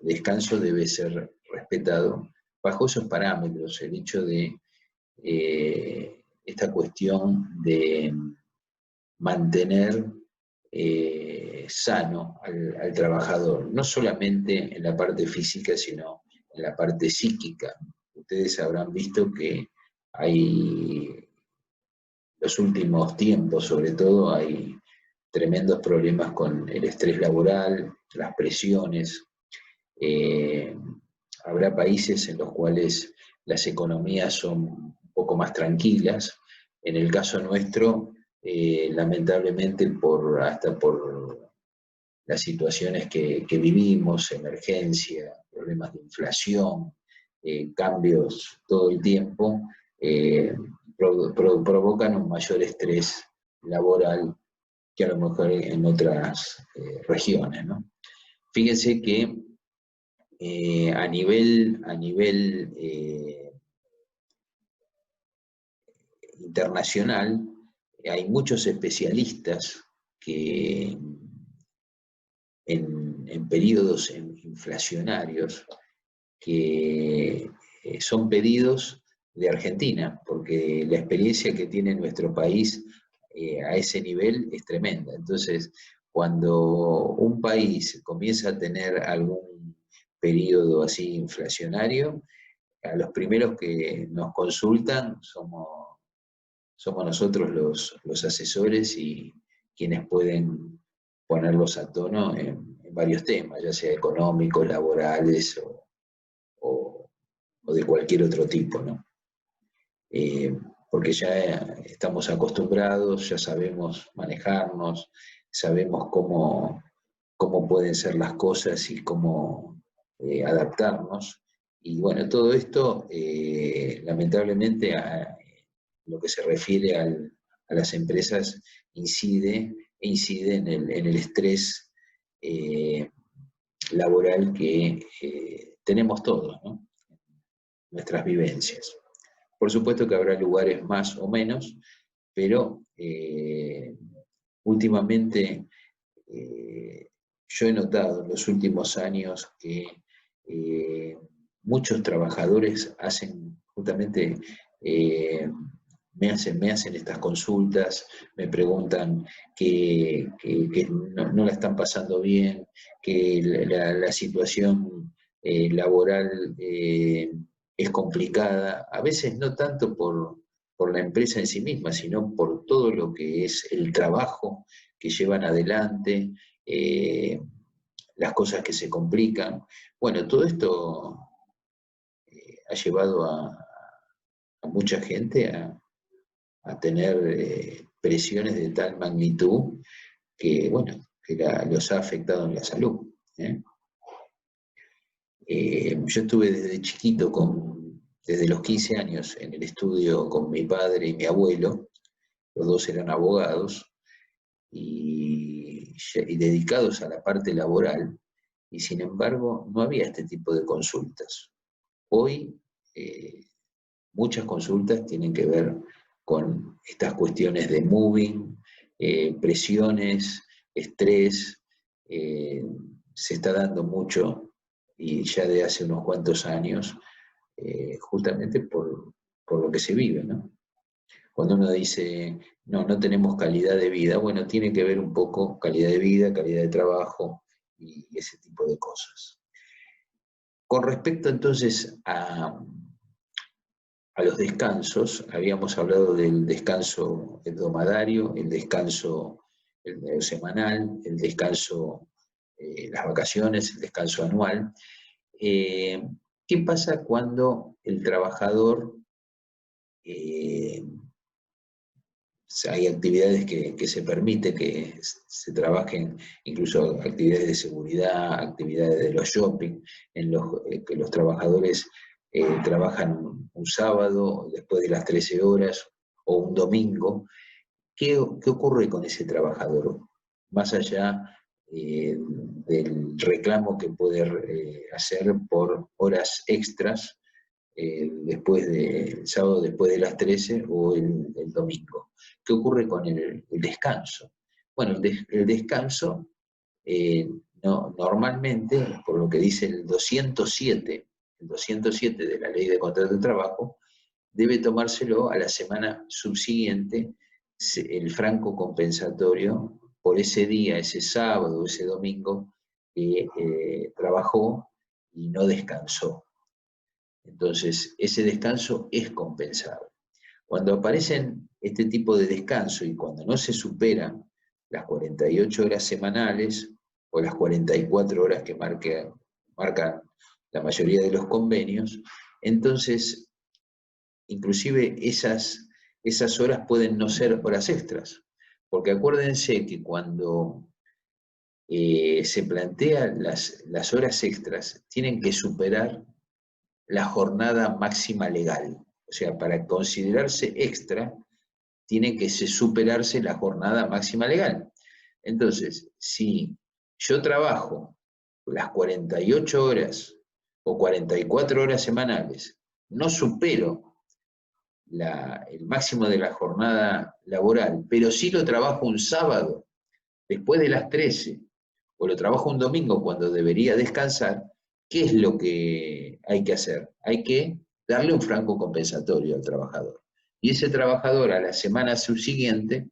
descanso debe ser respetado bajo esos parámetros, el hecho de esta cuestión de mantener sano al trabajador, no solamente en la parte física, sino en la parte psíquica. Ustedes habrán visto que hay, los últimos tiempos sobre todo, hay tremendos problemas con el estrés laboral, las presiones. Habrá países en los cuales las economías son un poco más tranquilas. En el caso nuestro, lamentablemente hasta por las situaciones que vivimos, emergencia, problemas de inflación, cambios todo el tiempo, provocan un mayor estrés laboral que a lo mejor en otras regiones, ¿no? Fíjense que a nivel internacional hay muchos especialistas que en periodos inflacionarios que son pedidos de Argentina, porque la experiencia que tiene nuestro país a ese nivel es tremenda. Entonces, cuando un país comienza a tener algún periodo así inflacionario, a los primeros que nos consultan somos nosotros los asesores y quienes pueden ponerlos a tono en varios temas, ya sea económicos, laborales o de cualquier otro tipo, ¿no? Porque ya estamos acostumbrados, ya sabemos manejarnos, sabemos cómo pueden ser las cosas y cómo adaptarnos. Y bueno, todo esto, lamentablemente, lo que se refiere a las empresas incide en el estrés laboral que tenemos todos, ¿no? Nuestras vivencias. Por supuesto que habrá lugares más o menos, pero últimamente yo he notado en los últimos años que muchos trabajadores hacen justamente, me hacen estas consultas, me preguntan que no la están pasando bien, que la situación laboral es complicada, a veces no tanto por la empresa en sí misma, sino por todo lo que es el trabajo que llevan adelante, las cosas que se complican. Bueno, todo esto ha llevado a mucha gente a tener presiones de tal magnitud que, bueno, que los ha afectado en la salud. Yo estuve desde chiquito, desde los 15 años, en el estudio con mi padre y mi abuelo, los dos eran abogados, y dedicados a la parte laboral, y sin embargo no había este tipo de consultas. Hoy muchas consultas tienen que ver con estas cuestiones de moving, presiones, estrés, se está dando mucho, y ya de hace unos cuantos años, justamente por lo que se vive, ¿no? Cuando uno dice, no tenemos calidad de vida, bueno, tiene que ver un poco calidad de vida, calidad de trabajo y ese tipo de cosas. Con respecto entonces a los descansos, habíamos hablado del descanso hebdomadario, el descanso semanal, el descanso, las vacaciones, el descanso anual. ¿Qué pasa cuando el trabajador, hay actividades que se permite que se trabajen, incluso actividades de seguridad, actividades de los shopping, en los que los trabajadores trabajan un sábado después de las 13 horas o un domingo? ¿Qué ocurre con ese trabajador? Más allá del reclamo que puede hacer por horas extras después el sábado después de las 13 o el domingo. ¿Qué ocurre con el descanso? Bueno, el descanso, normalmente, por lo que dice el 207 de la Ley de Contrato de Trabajo, debe tomárselo a la semana subsiguiente el franco compensatorio por ese día, ese sábado, ese domingo que trabajó y no descansó. Entonces, ese descanso es compensado. Cuando aparecen este tipo de descanso y cuando no se superan las 48 horas semanales o las 44 horas que marcan la mayoría de los convenios, entonces inclusive esas horas pueden no ser horas extras. Porque acuérdense que cuando se plantean las horas extras, tienen que superar la jornada máxima legal. O sea, para considerarse extra, tiene que superarse la jornada máxima legal. Entonces, si yo trabajo las 48 horas o 44 horas semanales, no supero el máximo de la jornada laboral, pero sí lo trabajo un sábado después de las 13, o lo trabajo un domingo cuando debería descansar, ¿qué es lo que hay que hacer? Hay que darle un franco compensatorio al trabajador. Y ese trabajador a la semana subsiguiente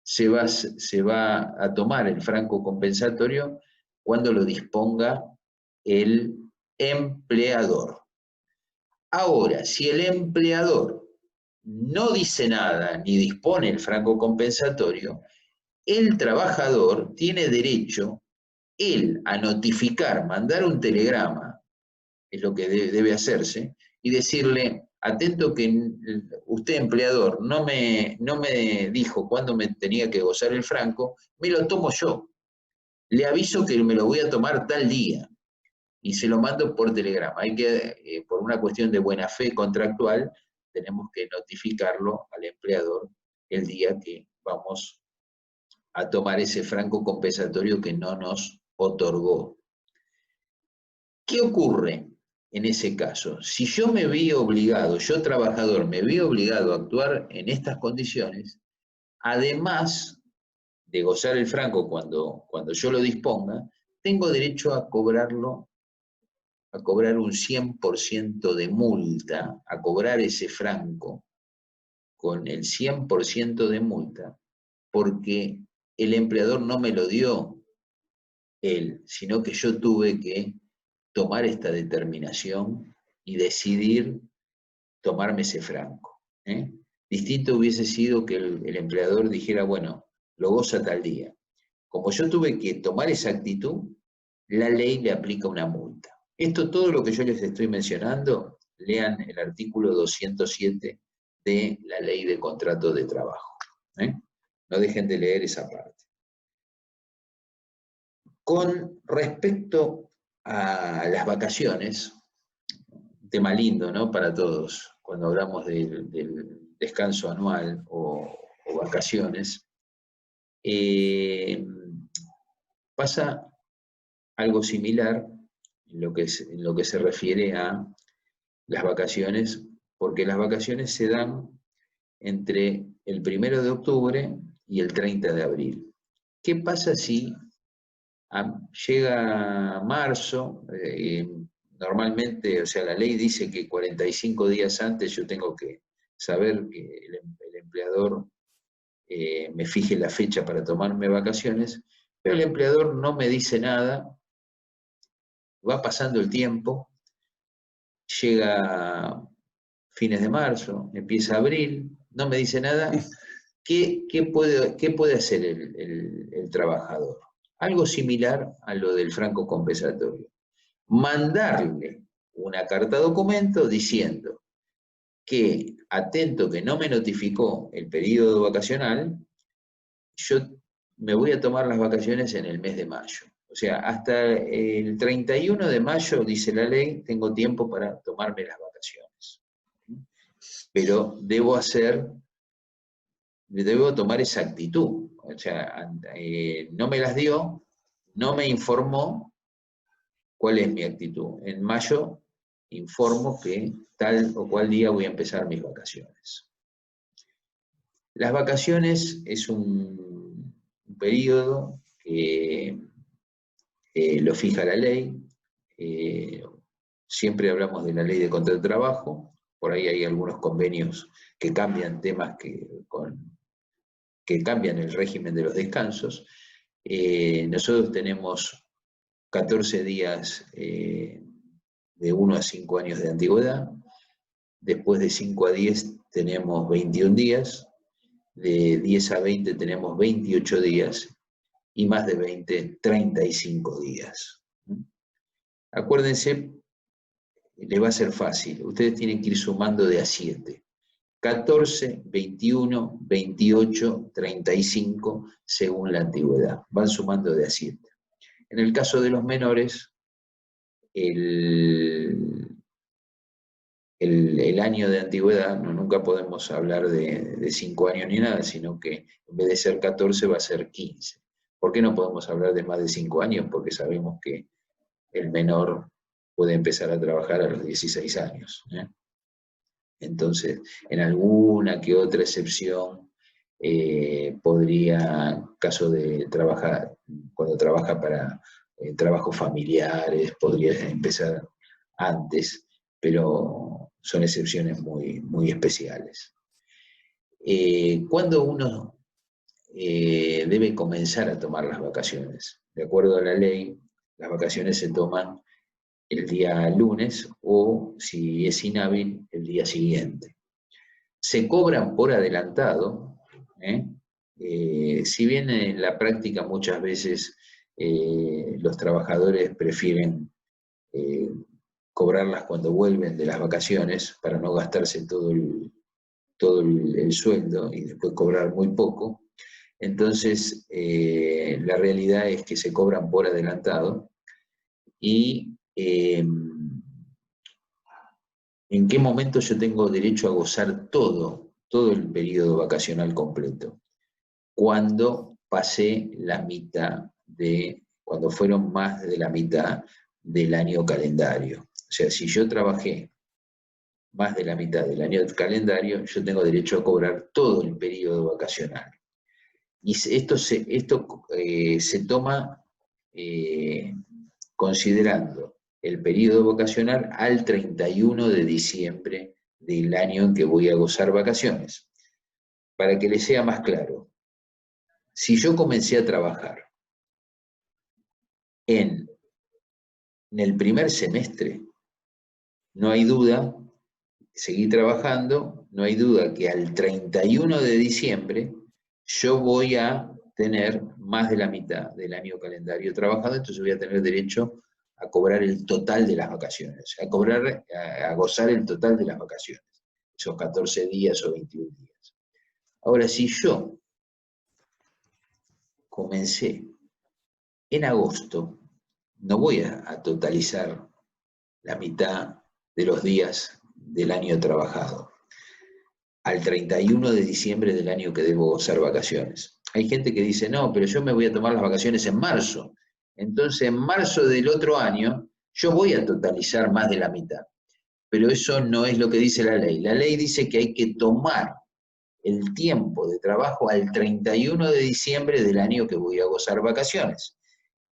se va a tomar el franco compensatorio cuando lo disponga el empleador. Ahora, si el empleador no dice nada ni dispone el franco compensatorio, el trabajador tiene derecho él a notificar, mandar un telegrama, es lo que debe hacerse, y decirle, atento que usted empleador no me dijo cuándo me tenía que gozar el franco, me lo tomo yo. Le aviso que me lo voy a tomar tal día, y se lo mando por telegrama. Hay que, por una cuestión de buena fe contractual, tenemos que notificarlo al empleador el día que vamos a tomar ese franco compensatorio que no nos otorgó. ¿Qué ocurre en ese caso? Si yo me vi obligado, yo trabajador, me vi obligado a actuar en estas condiciones, además de gozar el franco cuando yo lo disponga, tengo derecho a cobrarlo, a cobrar un 100% de multa, a cobrar ese franco con el 100% de multa, porque el empleador no me lo dio él, sino que yo tuve que tomar esta determinación y decidir tomarme ese franco. Distinto hubiese sido que el empleador dijera, bueno, lo goza tal día. Como yo tuve que tomar esa actitud, la ley le aplica una multa. Esto, todo lo que yo les estoy mencionando, lean el artículo 207 de la Ley de Contrato de Trabajo. No dejen de leer esa parte. Con respecto a las vacaciones, un tema lindo, ¿no?, para todos, cuando hablamos del descanso anual o vacaciones, pasa algo similar en lo que se refiere a las vacaciones, porque las vacaciones se dan entre el 1 de octubre y el 30 de abril. ¿Qué pasa si llega marzo? Normalmente, o sea, la ley dice que 45 días antes yo tengo que saber que el empleador me fije la fecha para tomarme vacaciones, pero el empleador no me dice nada, va pasando el tiempo, llega fines de marzo, empieza abril, no me dice nada. ¿Qué puede hacer el trabajador? Algo similar a lo del franco compensatorio. Mandarle una carta documento diciendo que, atento que no me notificó el periodo vacacional, yo me voy a tomar las vacaciones en el mes de mayo. O sea, hasta el 31 de mayo, dice la ley, tengo tiempo para tomarme las vacaciones. Pero debo tomar esa actitud. O sea, no me las dio, no me informó cuál es mi actitud. En mayo informo que tal o cual día voy a empezar mis vacaciones. Las vacaciones es un periodo que lo fija la ley. Siempre hablamos de la Ley de Contrato de Trabajo. Por ahí hay algunos convenios que cambian temas que cambian el régimen de los descansos. Nosotros tenemos 14 días de 1 a 5 años de antigüedad. Después de 5 a 10 tenemos 21 días. De 10 a 20 tenemos 28 días. Y más de 20, 35 días. Acuérdense, les va a ser fácil. Ustedes tienen que ir sumando de a 7. 14, 21, 28, 35, según la antigüedad. Van sumando de a 7. En el caso de los menores, el año de antigüedad, nunca podemos hablar de 5 años ni nada, sino que en vez de ser 14 va a ser 15. ¿Por qué no podemos hablar de más de 5 años? Porque sabemos que el menor puede empezar a trabajar a los 16 años. Entonces, en alguna que otra excepción, podría, caso de trabajar, cuando trabaja para trabajos familiares, podría empezar antes, pero son excepciones muy, muy especiales. ¿Cuándo uno debe comenzar a tomar las vacaciones? De acuerdo a la ley, las vacaciones se toman el día lunes o, si es inhábil, el día siguiente. Se cobran por adelantado, si bien en la práctica muchas veces los trabajadores prefieren cobrarlas cuando vuelven de las vacaciones para no gastarse todo el sueldo y después cobrar muy poco. Entonces, la realidad es que se cobran por adelantado. Y ¿en qué momento yo tengo derecho a gozar todo el periodo vacacional completo? Cuando pasé la mitad cuando fueron más de la mitad del año calendario. O sea, si yo trabajé más de la mitad del año calendario, yo tengo derecho a cobrar todo el periodo vacacional. Y esto se toma considerando el periodo vacacional al 31 de diciembre del año en que voy a gozar vacaciones. Para que les sea más claro, si yo comencé a trabajar en el primer semestre, no hay duda, seguí trabajando, no hay duda que al 31 de diciembre yo voy a tener más de la mitad del año calendario trabajado, entonces voy a tener derecho a cobrar el total de las vacaciones, a gozar el total de las vacaciones, esos 14 días o 21 días. Ahora, si yo comencé en agosto, no voy a totalizar la mitad de los días del año trabajado al 31 de diciembre del año que debo gozar vacaciones. Hay gente que dice, no, pero yo me voy a tomar las vacaciones en marzo. Entonces, en marzo del otro año, yo voy a totalizar más de la mitad. Pero eso no es lo que dice la ley. La ley dice que hay que tomar el tiempo de trabajo al 31 de diciembre del año que voy a gozar vacaciones.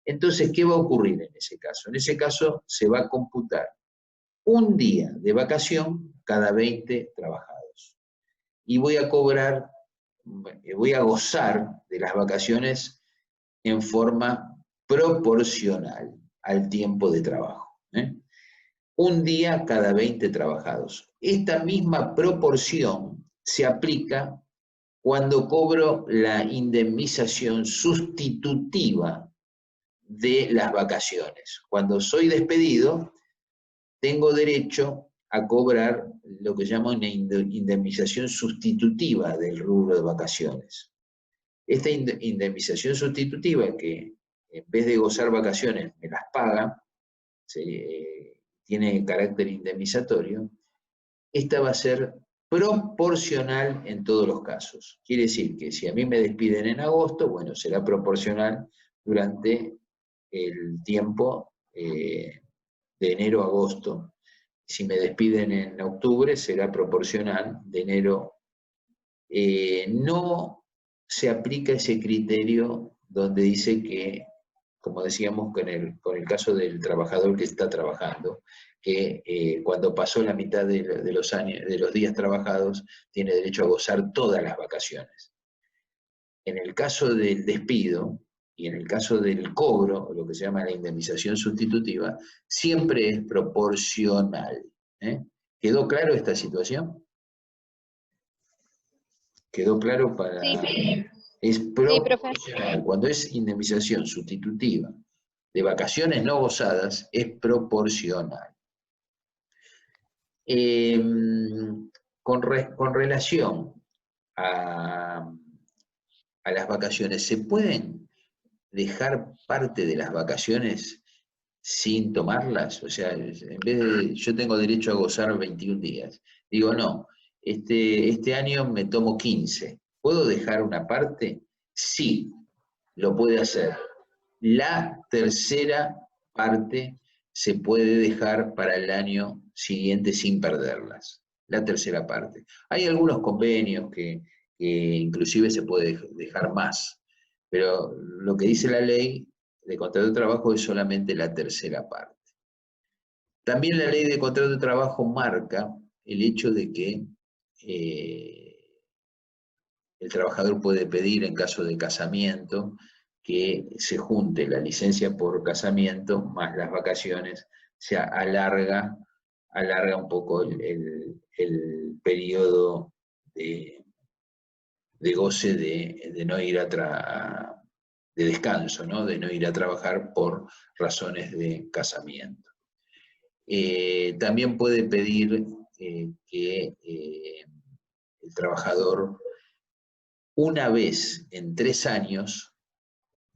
Entonces, ¿qué va a ocurrir en ese caso? En ese caso, se va a computar un día de vacación cada 20 trabajados. Y voy a cobrar, voy a gozar de las vacaciones en forma proporcional al tiempo de trabajo. Un día cada 20 trabajados. Esta misma proporción se aplica cuando cobro la indemnización sustitutiva de las vacaciones. Cuando soy despedido, tengo derecho a cobrar lo que se llama una indemnización sustitutiva del rubro de vacaciones. Esta indemnización sustitutiva, que en vez de gozar vacaciones me las paga, tiene carácter indemnizatorio, esta va a ser proporcional en todos los casos. Quiere decir que si a mí me despiden en agosto, bueno, será proporcional durante el tiempo de enero a agosto. Si me despiden en octubre, será proporcional de enero. No se aplica ese criterio donde dice que, como decíamos con el caso del trabajador que está trabajando, que cuando pasó la mitad de los días trabajados, tiene derecho a gozar todas las vacaciones. En el caso del despido y en el caso del cobro, lo que se llama la indemnización sustitutiva, siempre es proporcional. ¿Quedó claro esta situación? ¿Quedó claro para...? Sí. Es proporcional. Sí, Cuando es indemnización sustitutiva de vacaciones no gozadas, es proporcional. Con relación a las vacaciones, ¿se pueden dejar parte de las vacaciones sin tomarlas? O sea, en vez de, yo tengo derecho a gozar 21 días, digo, no, este año me tomo 15. ¿Puedo dejar una parte? Sí, lo puede hacer. La tercera parte se puede dejar para el año siguiente sin perderlas. La tercera parte. Hay algunos convenios que inclusive se puede dejar más, pero lo que dice la ley de contrato de trabajo es solamente la tercera parte. También la ley de contrato de trabajo marca el hecho de que el trabajador puede pedir en caso de casamiento que se junte la licencia por casamiento más las vacaciones, se alarga un poco el periodo de goce de no ir de descanso, ¿no? De no ir a trabajar por razones de casamiento. También puede pedir que el trabajador, una vez en 3 años,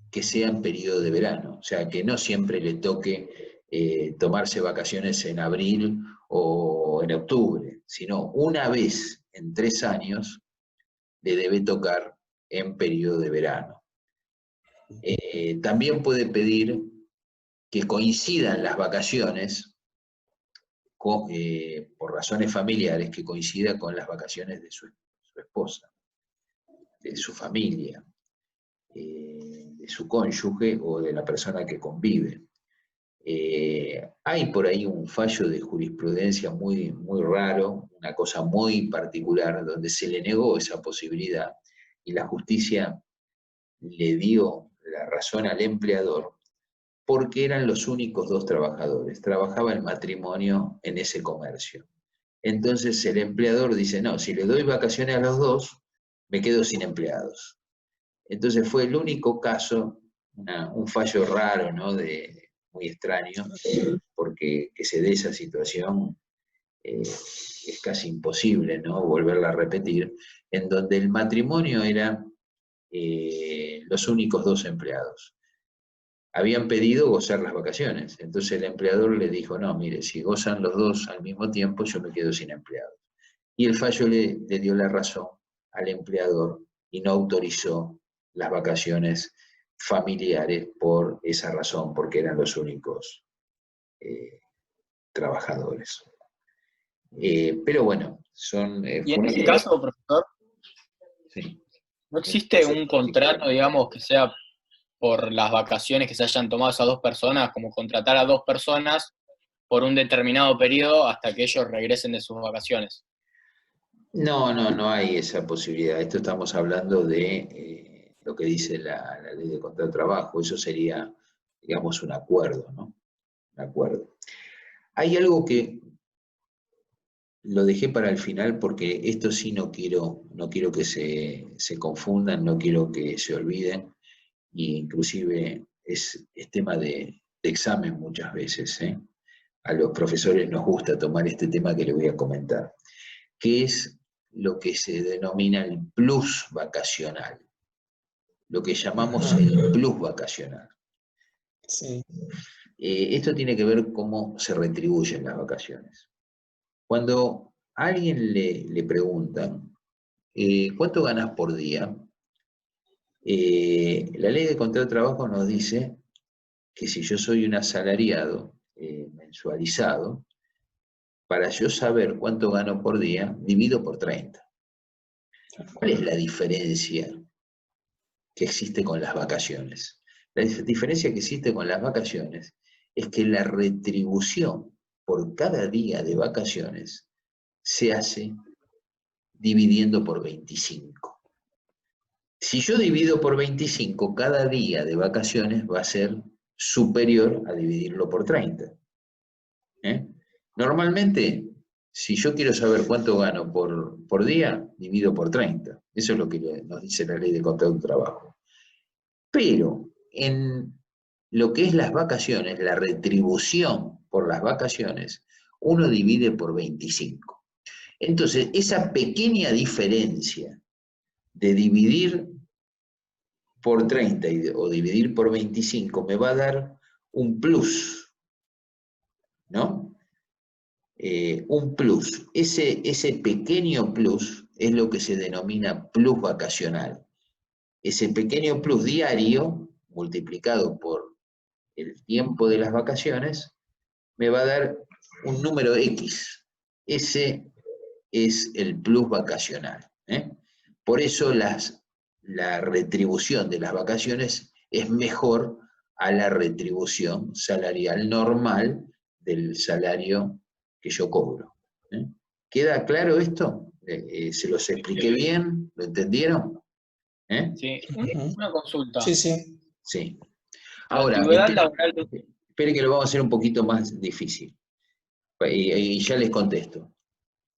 que sea en periodo de verano, o sea, que no siempre le toque tomarse vacaciones en abril o en octubre, sino una vez en 3 años le debe tocar en periodo de verano. También puede pedir que coincidan las vacaciones por razones familiares que coincida con las vacaciones de su esposa, de su familia, de su cónyuge o de la persona que convive. Hay por ahí un fallo de jurisprudencia muy, muy raro, una cosa muy particular, donde se le negó esa posibilidad y la justicia le dio la razón al empleador porque eran los únicos dos trabajadores, trabajaba el matrimonio en ese comercio. Entonces el empleador dice, no, si le doy vacaciones a los dos, me quedo sin empleados. Entonces fue el único caso, un fallo raro, ¿no? Muy extraño, porque que se dé esa situación es casi imposible, ¿no? Volverla a repetir, en donde el matrimonio era los únicos dos empleados. Habían pedido gozar las vacaciones, entonces el empleador le dijo, no, mire, si gozan los dos al mismo tiempo, yo me quedo sin empleados. Y el fallo le dio la razón al empleador y no autorizó las vacaciones familiares por esa razón, porque eran los únicos trabajadores. Pero bueno, son... y en ese caso, profesor, sí. ¿no existe un contrato, digamos, que sea por las vacaciones que se hayan tomado esas dos personas, como contratar a dos personas por un determinado periodo hasta que ellos regresen de sus vacaciones? No hay esa posibilidad. Esto estamos hablando de lo que dice la ley de contrato de trabajo. Eso sería, digamos, un acuerdo, ¿no? Un acuerdo. Hay algo que lo dejé para el final porque esto sí no quiero que se confundan, no quiero que se olviden, e inclusive es tema de examen muchas veces, ¿eh? A los profesores nos gusta tomar este tema que les voy a comentar, que es lo que se denomina el plus vacacional, lo que llamamos el plus vacacional. Sí. Esto tiene que ver cómo se retribuyen las vacaciones. Cuando a alguien le preguntan, ¿cuánto ganas por día? La ley de contrato de trabajo nos dice que si yo soy un asalariado mensualizado, para yo saber cuánto gano por día, divido por 30. ¿Cuál es la diferencia que existe con las vacaciones? La diferencia que existe con las vacaciones es que la retribución por cada día de vacaciones se hace dividiendo por 25. Si yo divido por 25, cada día de vacaciones va a ser superior a dividirlo por 30. Normalmente, si yo quiero saber cuánto gano por día, divido por 30. Eso es lo que nos dice la ley de contrato de trabajo. Pero en lo que es las vacaciones, la retribución por las vacaciones, uno divide por 25. Entonces, esa pequeña diferencia de dividir por 30 o dividir por 25 me va a dar un plus, ¿no? Un plus. Ese pequeño plus es lo que se denomina plus vacacional. Ese pequeño plus diario, multiplicado por el tiempo de las vacaciones, me va a dar un número X. Ese es el plus vacacional. Por eso la retribución de las vacaciones es mejor a la retribución salarial normal del salario que yo cobro. ¿Queda claro esto? ¿Se los expliqué bien? ¿Lo entendieron? Sí, una consulta. Sí, sí. Sí. La Ahora, antigüedad laboral. espere que lo vamos a hacer un poquito más difícil. Y ya les contesto.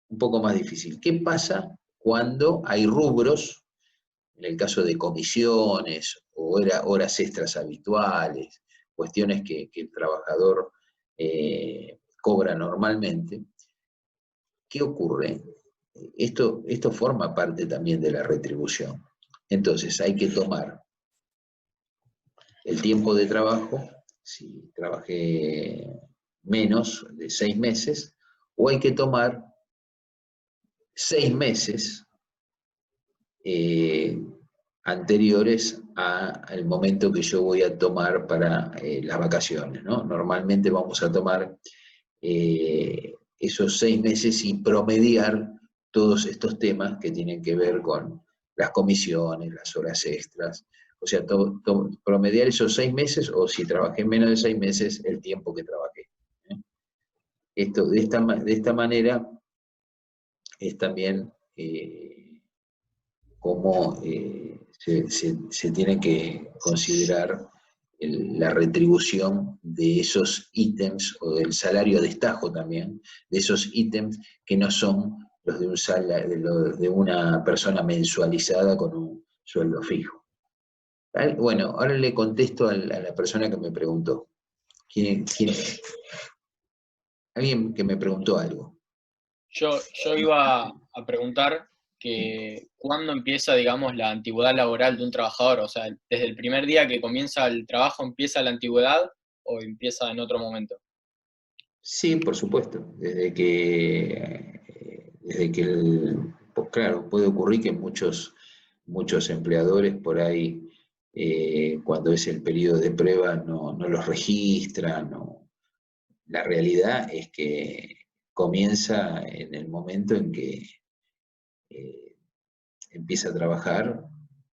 Un poco más difícil. ¿Qué pasa cuando hay rubros, en el caso de comisiones o horas extras habituales, cuestiones que el trabajador cobra normalmente? ¿Qué ocurre? Esto forma parte también de la retribución. Entonces hay que tomar el tiempo de trabajo, si trabajé menos de 6 meses, o hay que tomar 6 meses anteriores al momento que yo voy a tomar para las vacaciones, ¿no? Normalmente vamos a tomar esos 6 meses y promediar todos estos temas que tienen que ver con las comisiones, las horas extras, o sea, promediar esos 6 meses, o si trabajé menos de 6 meses, el tiempo que trabajé. Esto, de esta manera es también cómo se tiene que considerar la retribución de esos ítems, o del salario a destajo también, de esos ítems que no son los de de una persona mensualizada con un sueldo fijo. ¿Vale? Bueno, ahora le contesto a la persona que me preguntó. ¿Quién es? Alguien que me preguntó algo. Yo iba a preguntar que cuándo empieza, digamos, la antigüedad laboral de un trabajador. O sea, ¿desde el primer día que comienza el trabajo empieza la antigüedad o empieza en otro momento? Sí, por supuesto. Pues claro, puede ocurrir que muchos empleadores por ahí, cuando es el periodo de prueba, no los registran. La realidad es que comienza en el momento en que empieza a trabajar.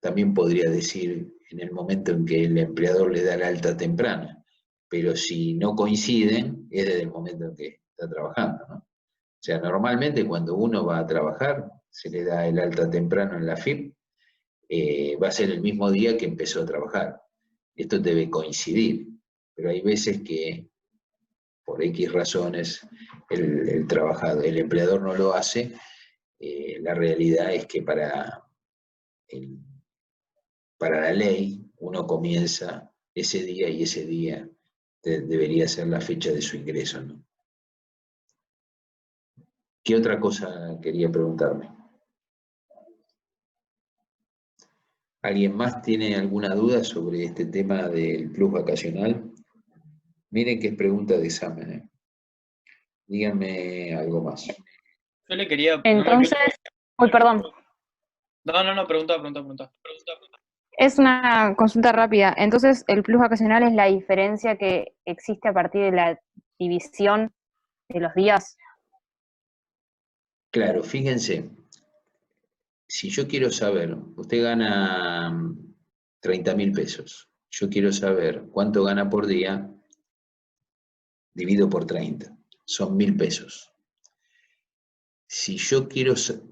También podría decir en el momento en que el empleador le da el alta temprana, pero si no coinciden, es desde el momento en que está trabajando, ¿no? O sea, normalmente cuando uno va a trabajar, se le da el alta temprano en la FIP, va a ser el mismo día que empezó a trabajar. Esto debe coincidir, pero hay veces que por X razones el empleador no lo hace. La realidad es que para la ley uno comienza ese día, y ese día debería ser la fecha de su ingreso, ¿no? ¿Qué otra cosa quería preguntarme? ¿Alguien más tiene alguna duda sobre este tema del plus vacacional? Miren que es pregunta de examen, ¿eh? Díganme algo más. Yo le quería... Entonces, uy, perdón. No, pregunta. Es una consulta rápida. Entonces, el plus vacacional es la diferencia que existe a partir de la división de los días. Claro, fíjense, si yo quiero saber, usted gana 30.000 pesos, yo quiero saber cuánto gana por día, divido por 30, son 1.000 pesos. Si yo quiero, soy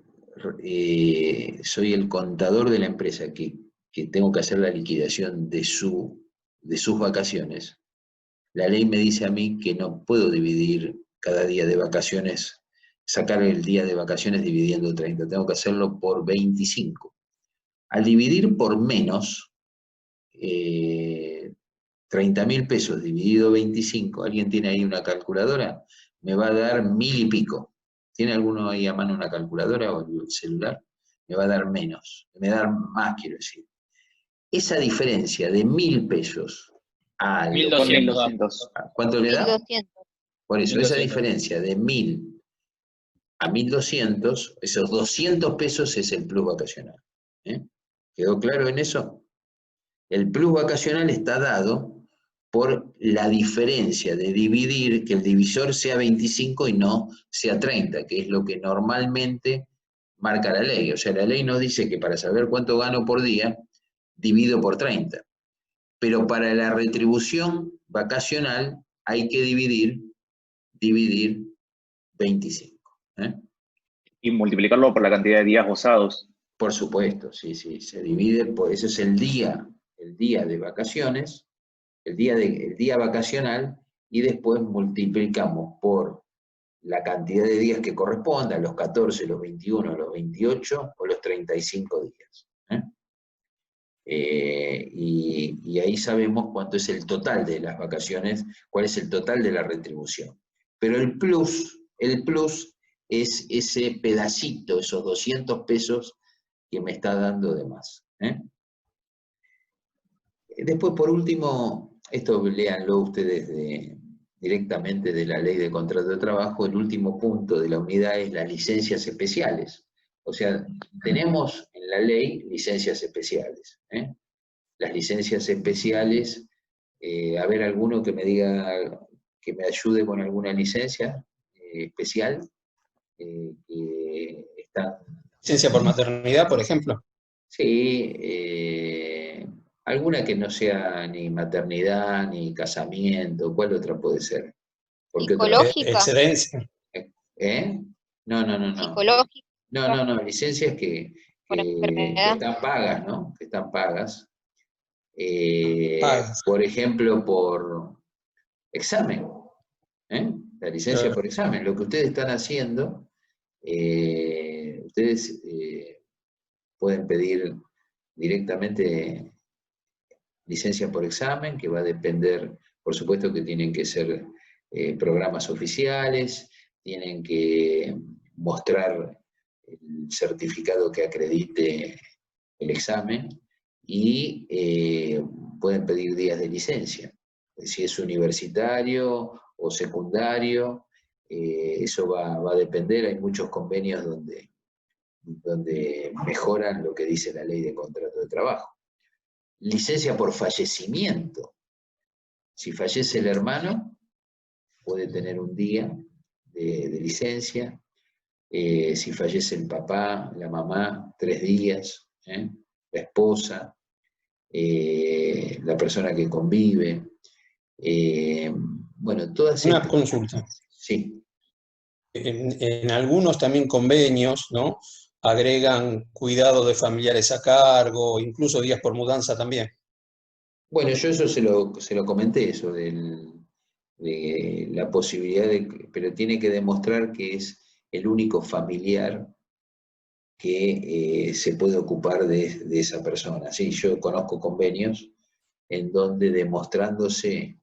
el contador de la empresa que tengo que hacer la liquidación de sus vacaciones, la ley me dice a mí que no puedo dividir cada día de vacaciones, sacar el día de vacaciones dividiendo 30, tengo que hacerlo por 25. Al dividir por menos, 30.000 pesos dividido 25, ¿alguien tiene ahí una calculadora? Me va a dar 1.000 y pico. ¿Tiene alguno ahí a mano una calculadora o el celular? Me va a dar menos, me va a dar más, quiero decir. Esa diferencia de 1.000 pesos a 1.200. ¿cuánto le da? 1.200. Por eso, 1.200. esa diferencia de 1.000 a 1.200, esos 200 pesos es el plus vacacional. ¿Quedó claro en eso? El plus vacacional está dado por la diferencia de dividir, que el divisor sea 25 y no sea 30, que es lo que normalmente marca la ley. O sea, la ley nos dice que para saber cuánto gano por día, divido por 30. Pero para la retribución vacacional hay que dividir 25. Y multiplicarlo por la cantidad de días gozados. Por supuesto, sí, se divide, por eso es el día de vacaciones, el día vacacional, y después multiplicamos por la cantidad de días que corresponda, los 14, los 21, los 28 o los 35 días. Y ahí sabemos cuánto es el total de las vacaciones, cuál es el total de la retribución. Pero el plus es ese pedacito, esos 200 pesos que me está dando de más. Después, por último, esto léanlo ustedes directamente de la Ley de Contrato de Trabajo, el último punto de la unidad es las licencias especiales. O sea, tenemos en la ley licencias especiales. Las licencias especiales, a ver, alguno que me diga, que me ayude con alguna licencia. especial que están... Licencia por maternidad, por ejemplo. Sí, alguna que no sea ni maternidad, ni casamiento, ¿cuál otra puede ser? Porque otra... Psicológica. Excedencia. ¿Eh? No, no, no, no. Psicológica, No, licencias por que enfermedad. están pagas, ¿no? Que están pagas. Pagas. Por ejemplo, por examen. La licencia Claro. por examen. Lo que ustedes están haciendo, ustedes pueden pedir directamente licencia por examen, que va a depender, por supuesto que tienen que ser programas oficiales, tienen que mostrar el certificado que acredite el examen y pueden pedir días de licencia. Si es universitario o secundario, eso va a depender. Hay muchos convenios donde mejoran lo que dice la ley de contrato de trabajo. Licencia por fallecimiento. Si fallece el hermano, puede tener un día de licencia. Si fallece el papá, la mamá, 3 días. La esposa, la persona que convive. Bueno, todas Una estas... consulta. Sí. En algunos también convenios, ¿no? Agregan cuidado de familiares a cargo, incluso días por mudanza también. Bueno, yo eso se lo comenté, eso de la posibilidad pero tiene que demostrar que es el único familiar que se puede ocupar de esa persona. Sí, yo conozco convenios en donde demostrándose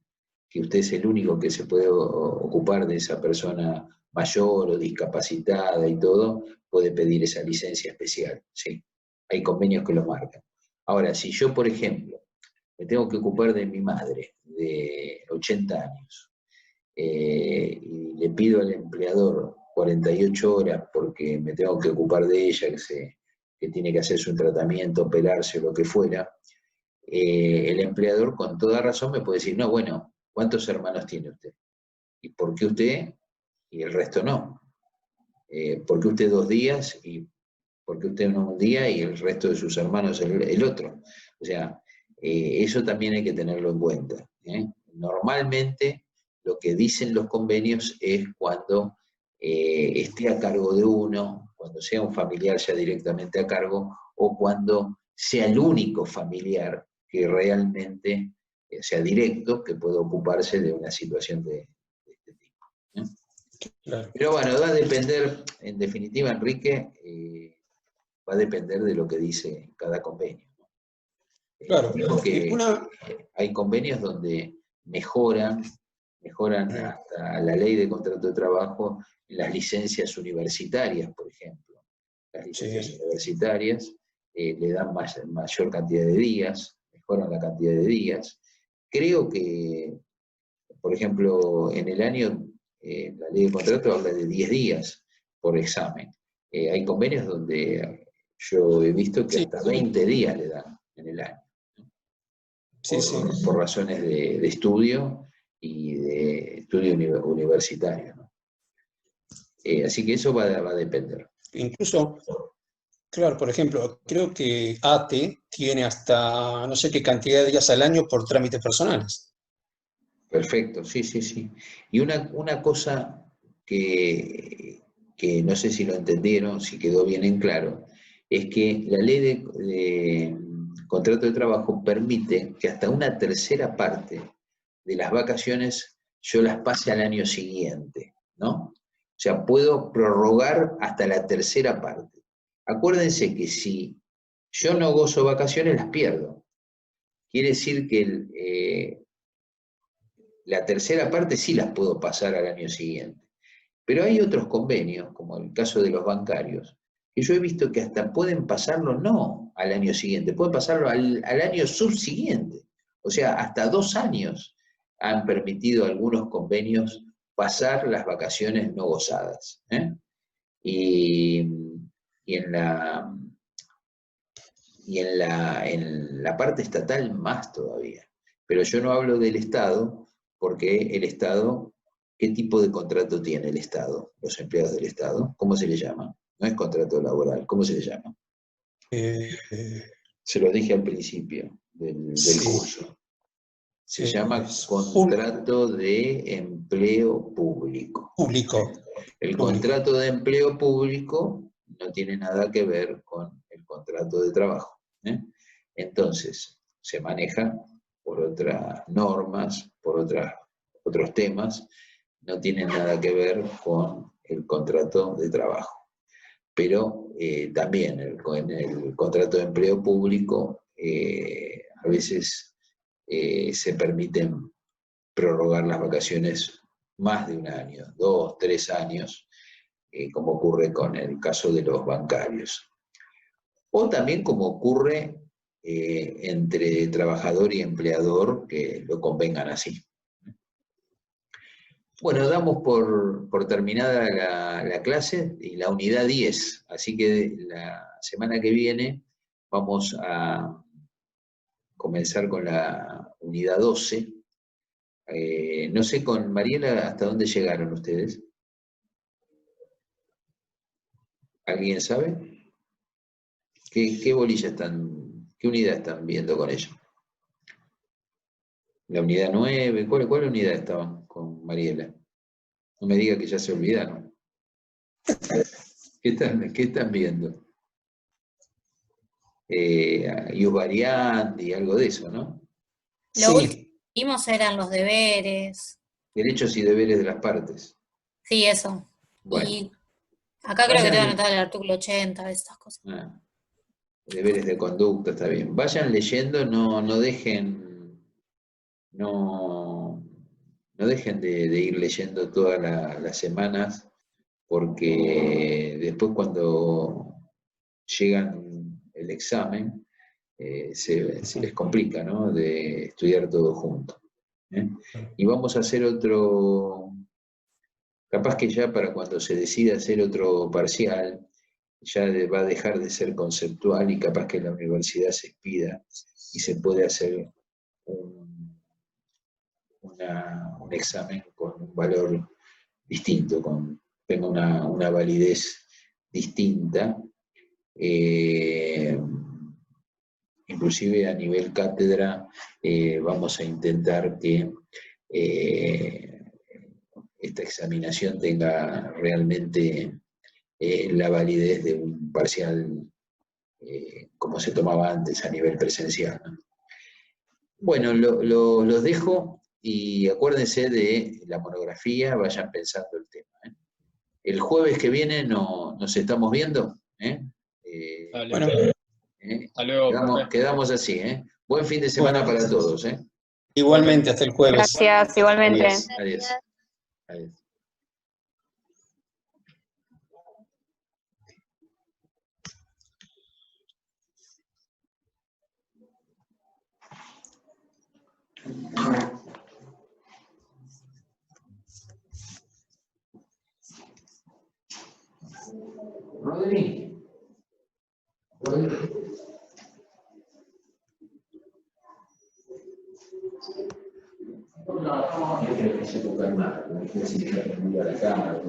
que usted es el único que se puede ocupar de esa persona mayor o discapacitada y todo, puede pedir esa licencia especial. Sí, hay convenios que lo marcan. Ahora, si yo, por ejemplo, me tengo que ocupar de mi madre de 80 años y le pido al empleador 48 horas porque me tengo que ocupar de ella, que tiene que hacerse un tratamiento, operarse o lo que fuera, el empleador con toda razón me puede decir, no, bueno, ¿cuántos hermanos tiene usted? ¿Y por qué usted y el resto no? ¿Por qué usted 2 días y por qué usted no un día y el resto de sus hermanos el otro? O sea, eso también hay que tenerlo en cuenta. Normalmente lo que dicen los convenios es cuando esté a cargo de uno, cuando sea un familiar ya directamente a cargo, o cuando sea el único familiar que realmente sea directo, que pueda ocuparse de una situación de este tipo. Claro. Pero bueno, va a depender, en definitiva, Enrique, va a depender de lo que dice cada convenio. Claro. Que hay convenios donde mejoran hasta la ley de contrato de trabajo en las licencias universitarias, por ejemplo. Las licencias universitarias le dan mayor cantidad de días, mejoran la cantidad de días. Creo que, por ejemplo, en el año, la ley de contrato habla de 10 días por examen. Hay convenios donde yo he visto que hasta 20 días le dan en el año. Por razones de estudio y de estudio universitario. ¿no? Así que eso va a depender. Incluso, claro, por ejemplo, creo que ATE tiene hasta no sé qué cantidad de días al año por trámites personales. Perfecto, sí. Y una cosa que no sé si lo entendieron, si quedó bien en claro, es que la ley de contrato de trabajo permite que hasta una tercera parte de las vacaciones yo las pase al año siguiente, ¿no? O sea, puedo prorrogar hasta la tercera parte. Acuérdense que si yo no gozo vacaciones, las pierdo. Quiere decir que la tercera parte sí las puedo pasar al año siguiente. Pero hay otros convenios, como el caso de los bancarios, que yo he visto que hasta pueden pasarlo no al año siguiente, pueden pasarlo al año subsiguiente. O sea, hasta 2 años han permitido algunos convenios pasar las vacaciones no gozadas. Y en la parte estatal más todavía. Pero yo no hablo del Estado, porque el Estado ¿qué tipo de contrato tiene el Estado, los empleados del Estado? ¿Cómo se le llama? No es contrato laboral, ¿cómo se le llama? Se lo dije al principio del Sí. curso. Se llama contrato de empleo público. Público. El Público. contrato de empleo público no tiene nada que ver con el contrato de trabajo. Entonces, se maneja por otras normas, por otros temas, no tienen nada que ver con el contrato de trabajo. Pero también en el contrato de empleo público a veces se permiten prorrogar las vacaciones más de un año, 2, 3 años, como ocurre con el caso de los bancarios. O también como ocurre entre trabajador y empleador, que lo convengan así. Bueno, damos por terminada la clase y la unidad 10, así que la semana que viene vamos a comenzar con la unidad 12. No sé, con Mariela, ¿hasta dónde llegaron ustedes? ¿Alguien sabe? ¿Qué bolilla qué unidad están viendo con ella? ¿La unidad 9? ¿Cuál unidad estaban con Mariela? No me diga que ya se olvidaron. ¿Qué están viendo? Ius variandi, algo de eso, ¿no? Lo último que vimos eran los deberes. Derechos y deberes de las partes. Sí, eso. Bueno. Y acá creo que te van a anotar el artículo 80, estas cosas. Deberes de conducta, está bien. Vayan leyendo, no dejen de ir leyendo todas las semanas, porque después cuando llegan el examen, se les complica, ¿no?, de estudiar todo junto. Y vamos a hacer otro, capaz que ya para cuando se decida hacer otro parcial, ya va a dejar de ser conceptual y capaz que la universidad se expida y se puede hacer un examen con un valor distinto, tenga una validez distinta. Inclusive a nivel cátedra vamos a intentar que esta examinación tenga realmente la validez de un parcial como se tomaba antes a nivel presencial, ¿no? Bueno, los dejo y acuérdense de la monografía, vayan pensando el tema. El jueves que viene nos estamos viendo. Bueno, hasta luego. Quedamos así. Buen fin de semana para todos. Igualmente, hasta el jueves. Gracias, igualmente. Adiós. Adiós. Rodri. No, yo creo que se puede calmar, la gente se deja a la cámara.